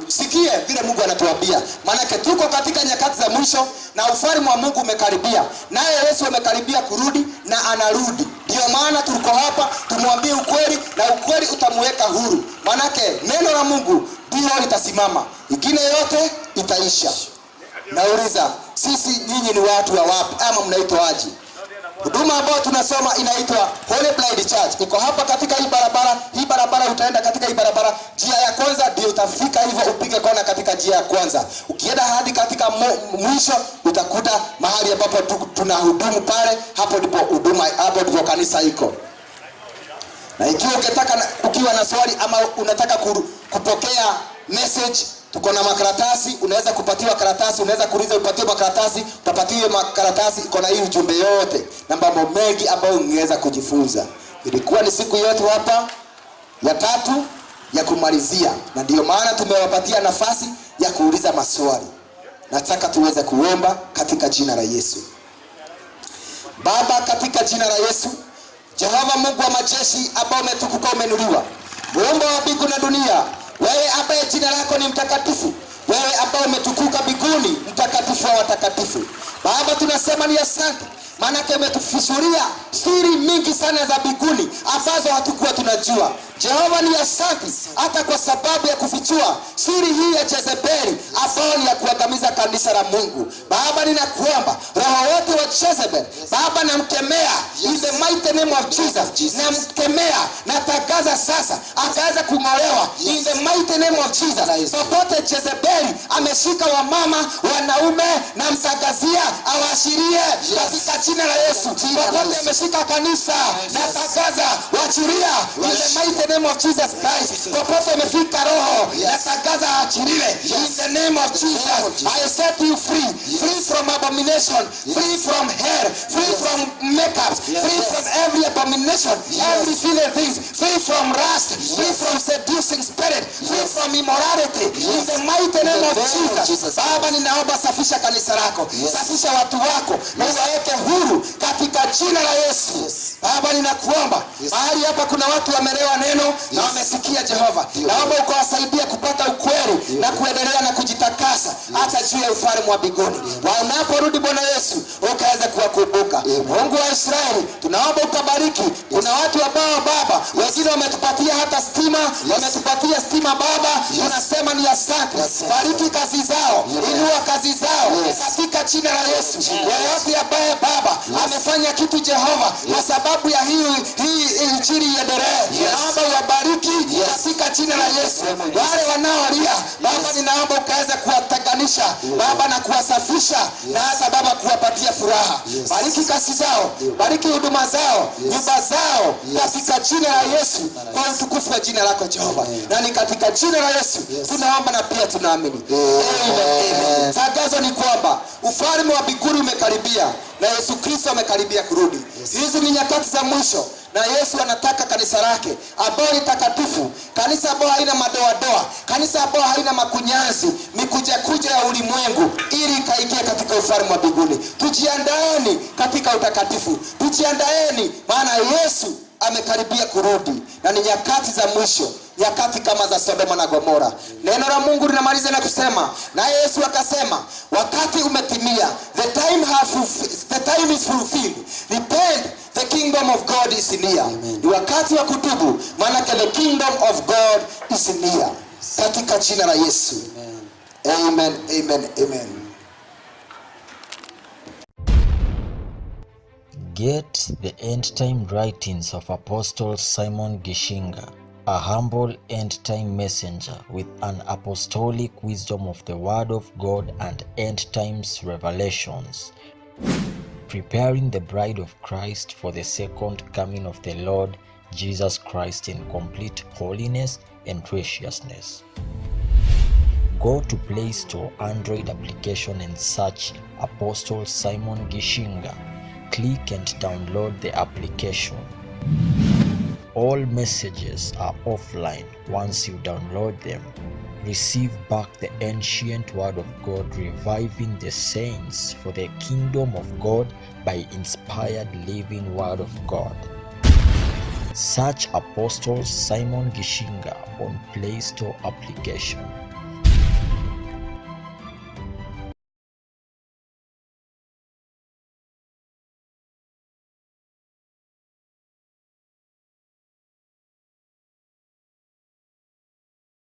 Sikie vile Mungu anatuambia. Maana tuko katika nyakati za mwisho na ufalme wa Mungu umekaribia. Naye Yesu amekaribia kurudi na anarudi. Ndio maana tuko hapa tumwambie ukweli, na ukweli utamweka huru. Maana neno la Mungu ndio litasimama. Ingine yote itaisha. Nauliza, sisi nyinyi ni watu wa wapi ama mnaitwaje? Huduma ambayo tunasoma inaitwa Holy Blind Church. Iko hapa katika hii barabara. Hii barabara utaenda katika hii barabara. Njia ya kwanza ndio utafika hivyo, upige kona katika njia ya kwanza. Ukienda hadi katika mwisho utakuta mahali ambapo tunahudumu pale. Hapo ndipo huduma, hapo ndipo kanisa iko. Na ukiwa na swali ama unataka kupokea message, tuko na makaratasi, unaweza kupatiwa karatasi, unaweza kuuliza upatiwe makaratasi, utapatiwa makaratasi, iko na hii ujumbe yote na mambo mengi ambayo ungeweza kujifunza. Ilikuwa ni siku yetu hapa ya 3 ya kumalizia, na ndio maana tumewapatia nafasi ya kuuliza maswali. Nataka tuweze kuomba katika jina la Yesu. Baba, katika jina la Yesu, Jehova Mungu wa majeshi ambao umetukuka, umeinuliwa, Muumba wa mbingu na dunia, wewe ambaye jina lako ni mtakatifu, wewe ambaye umetukuka mbinguni, mtakatifu wa watakatifu. Baba, tunasema ni asante, maana umetufichulia siri mingi sana za mbinguni ambazo hatukuwa tunajua. Jehova, ni asante hata kwa sababu ya kufichua siri hii ya Jezebeli ambayo ni ya kuangamiza kanisa la Mungu. Baba, ninakuomba roho wote wa Jezebel, Baba, namkemea in the mighty name of Jesus. Namkemea, natangaza sasa akaweza kung'olewa in the mighty name of Jesus. Popote Jezebeli ameshika wamama, wanaume, na mtangazia awashirie katika jina la Yesu. Popote ameshika kanisa, natangaza waachilia in the mighty name of Jesus Christ. Popote amefika roho, natangaza aachiliwe in the name of Jesus. I set you free, free from abomination, free from hair, free from makeup, free from every abomination, every single thing, free from lust, free from seducing spirit, free from immorality in the mighty name of Jesus. Baba, ninaomba safisha kanisa lako, safisha watu wako, na uwaweke huru katika jina la Yesu. Baba, ninakuomba mahali hapa kuna watu wamelewa neno na wamesikia, Jehova, naomba ukawasaidia kupata ukweli na kuendelea na kujitakasa hata juu ya ufalme wa mbinguni. Wanaporudi Bwana Yesu, ukaweza kuwakumbuka. Mungu wa Israeli, tunaomba ukabariki. Kuna watu ambao Baba, wengine wametupatia hata stima, wametupatia stima Baba, tunasema ni asante. Bariki kazi zao, inua kazi zao katika jina la Yesu. Yeyote ambaye Baba amefanya kitu Jehova kwa sababu ya hii injili iendelee, naomba uwabariki katika jina la Yesu. Wale wanaolia Baba, ninaomba ukaweze kuwatenganisha Baba na kuwasafisha na hata Baba kuwapatia furaha. Bariki kazi zao, bariki huduma zao, nyumba zao katika jina la Yesu, kwa utukufu wa jina lako Jehova. Na ni katika jina la Yesu tunaomba na pia tunaamini. Amen. Tangazo ni kwamba ufalme wa mbinguni umekaribia na Yesu Kristo amekaribia kurudi. Hizi ni nyakati za mwisho na Yesu anataka kanisa lake ambalo ni takatifu, kanisa ambalo haina madoadoa, kanisa ambalo haina makunyanzi, mikuja ya ulimwengu, ili kaingie katika ufalme wa mbinguni. Tujiandaeni katika utakatifu. Tujiandaeni maana Yesu amekaribia kurudi na ni nyakati za mwisho, nyakati kama za Sodoma na Gomora. Neno la Mungu linamaliza na kusema, na Yesu akasema, wakati umetimia, the time is fulfilled. Repent, the kingdom of God is near. Ni wakati wa kutubu, maana the kingdom of God is near. Katika jina la Yesu. Amen. Amen. Amen. Get the end-time writings of Apostle Simon Gishinga, a humble end-time messenger with an apostolic wisdom of the Word of God and end-times revelations, preparing the bride of Christ for the second coming of the Lord Jesus Christ in complete holiness and graciousness. Go to Play Store Android application and search Apostle Simon Gishinga. Click and download the application. All messages are offline. Once you download them, receive back the ancient Word of God, reviving the saints for the kingdom of God by inspired living Word of God. Search Apostle Simon Gishinga on Play Store application.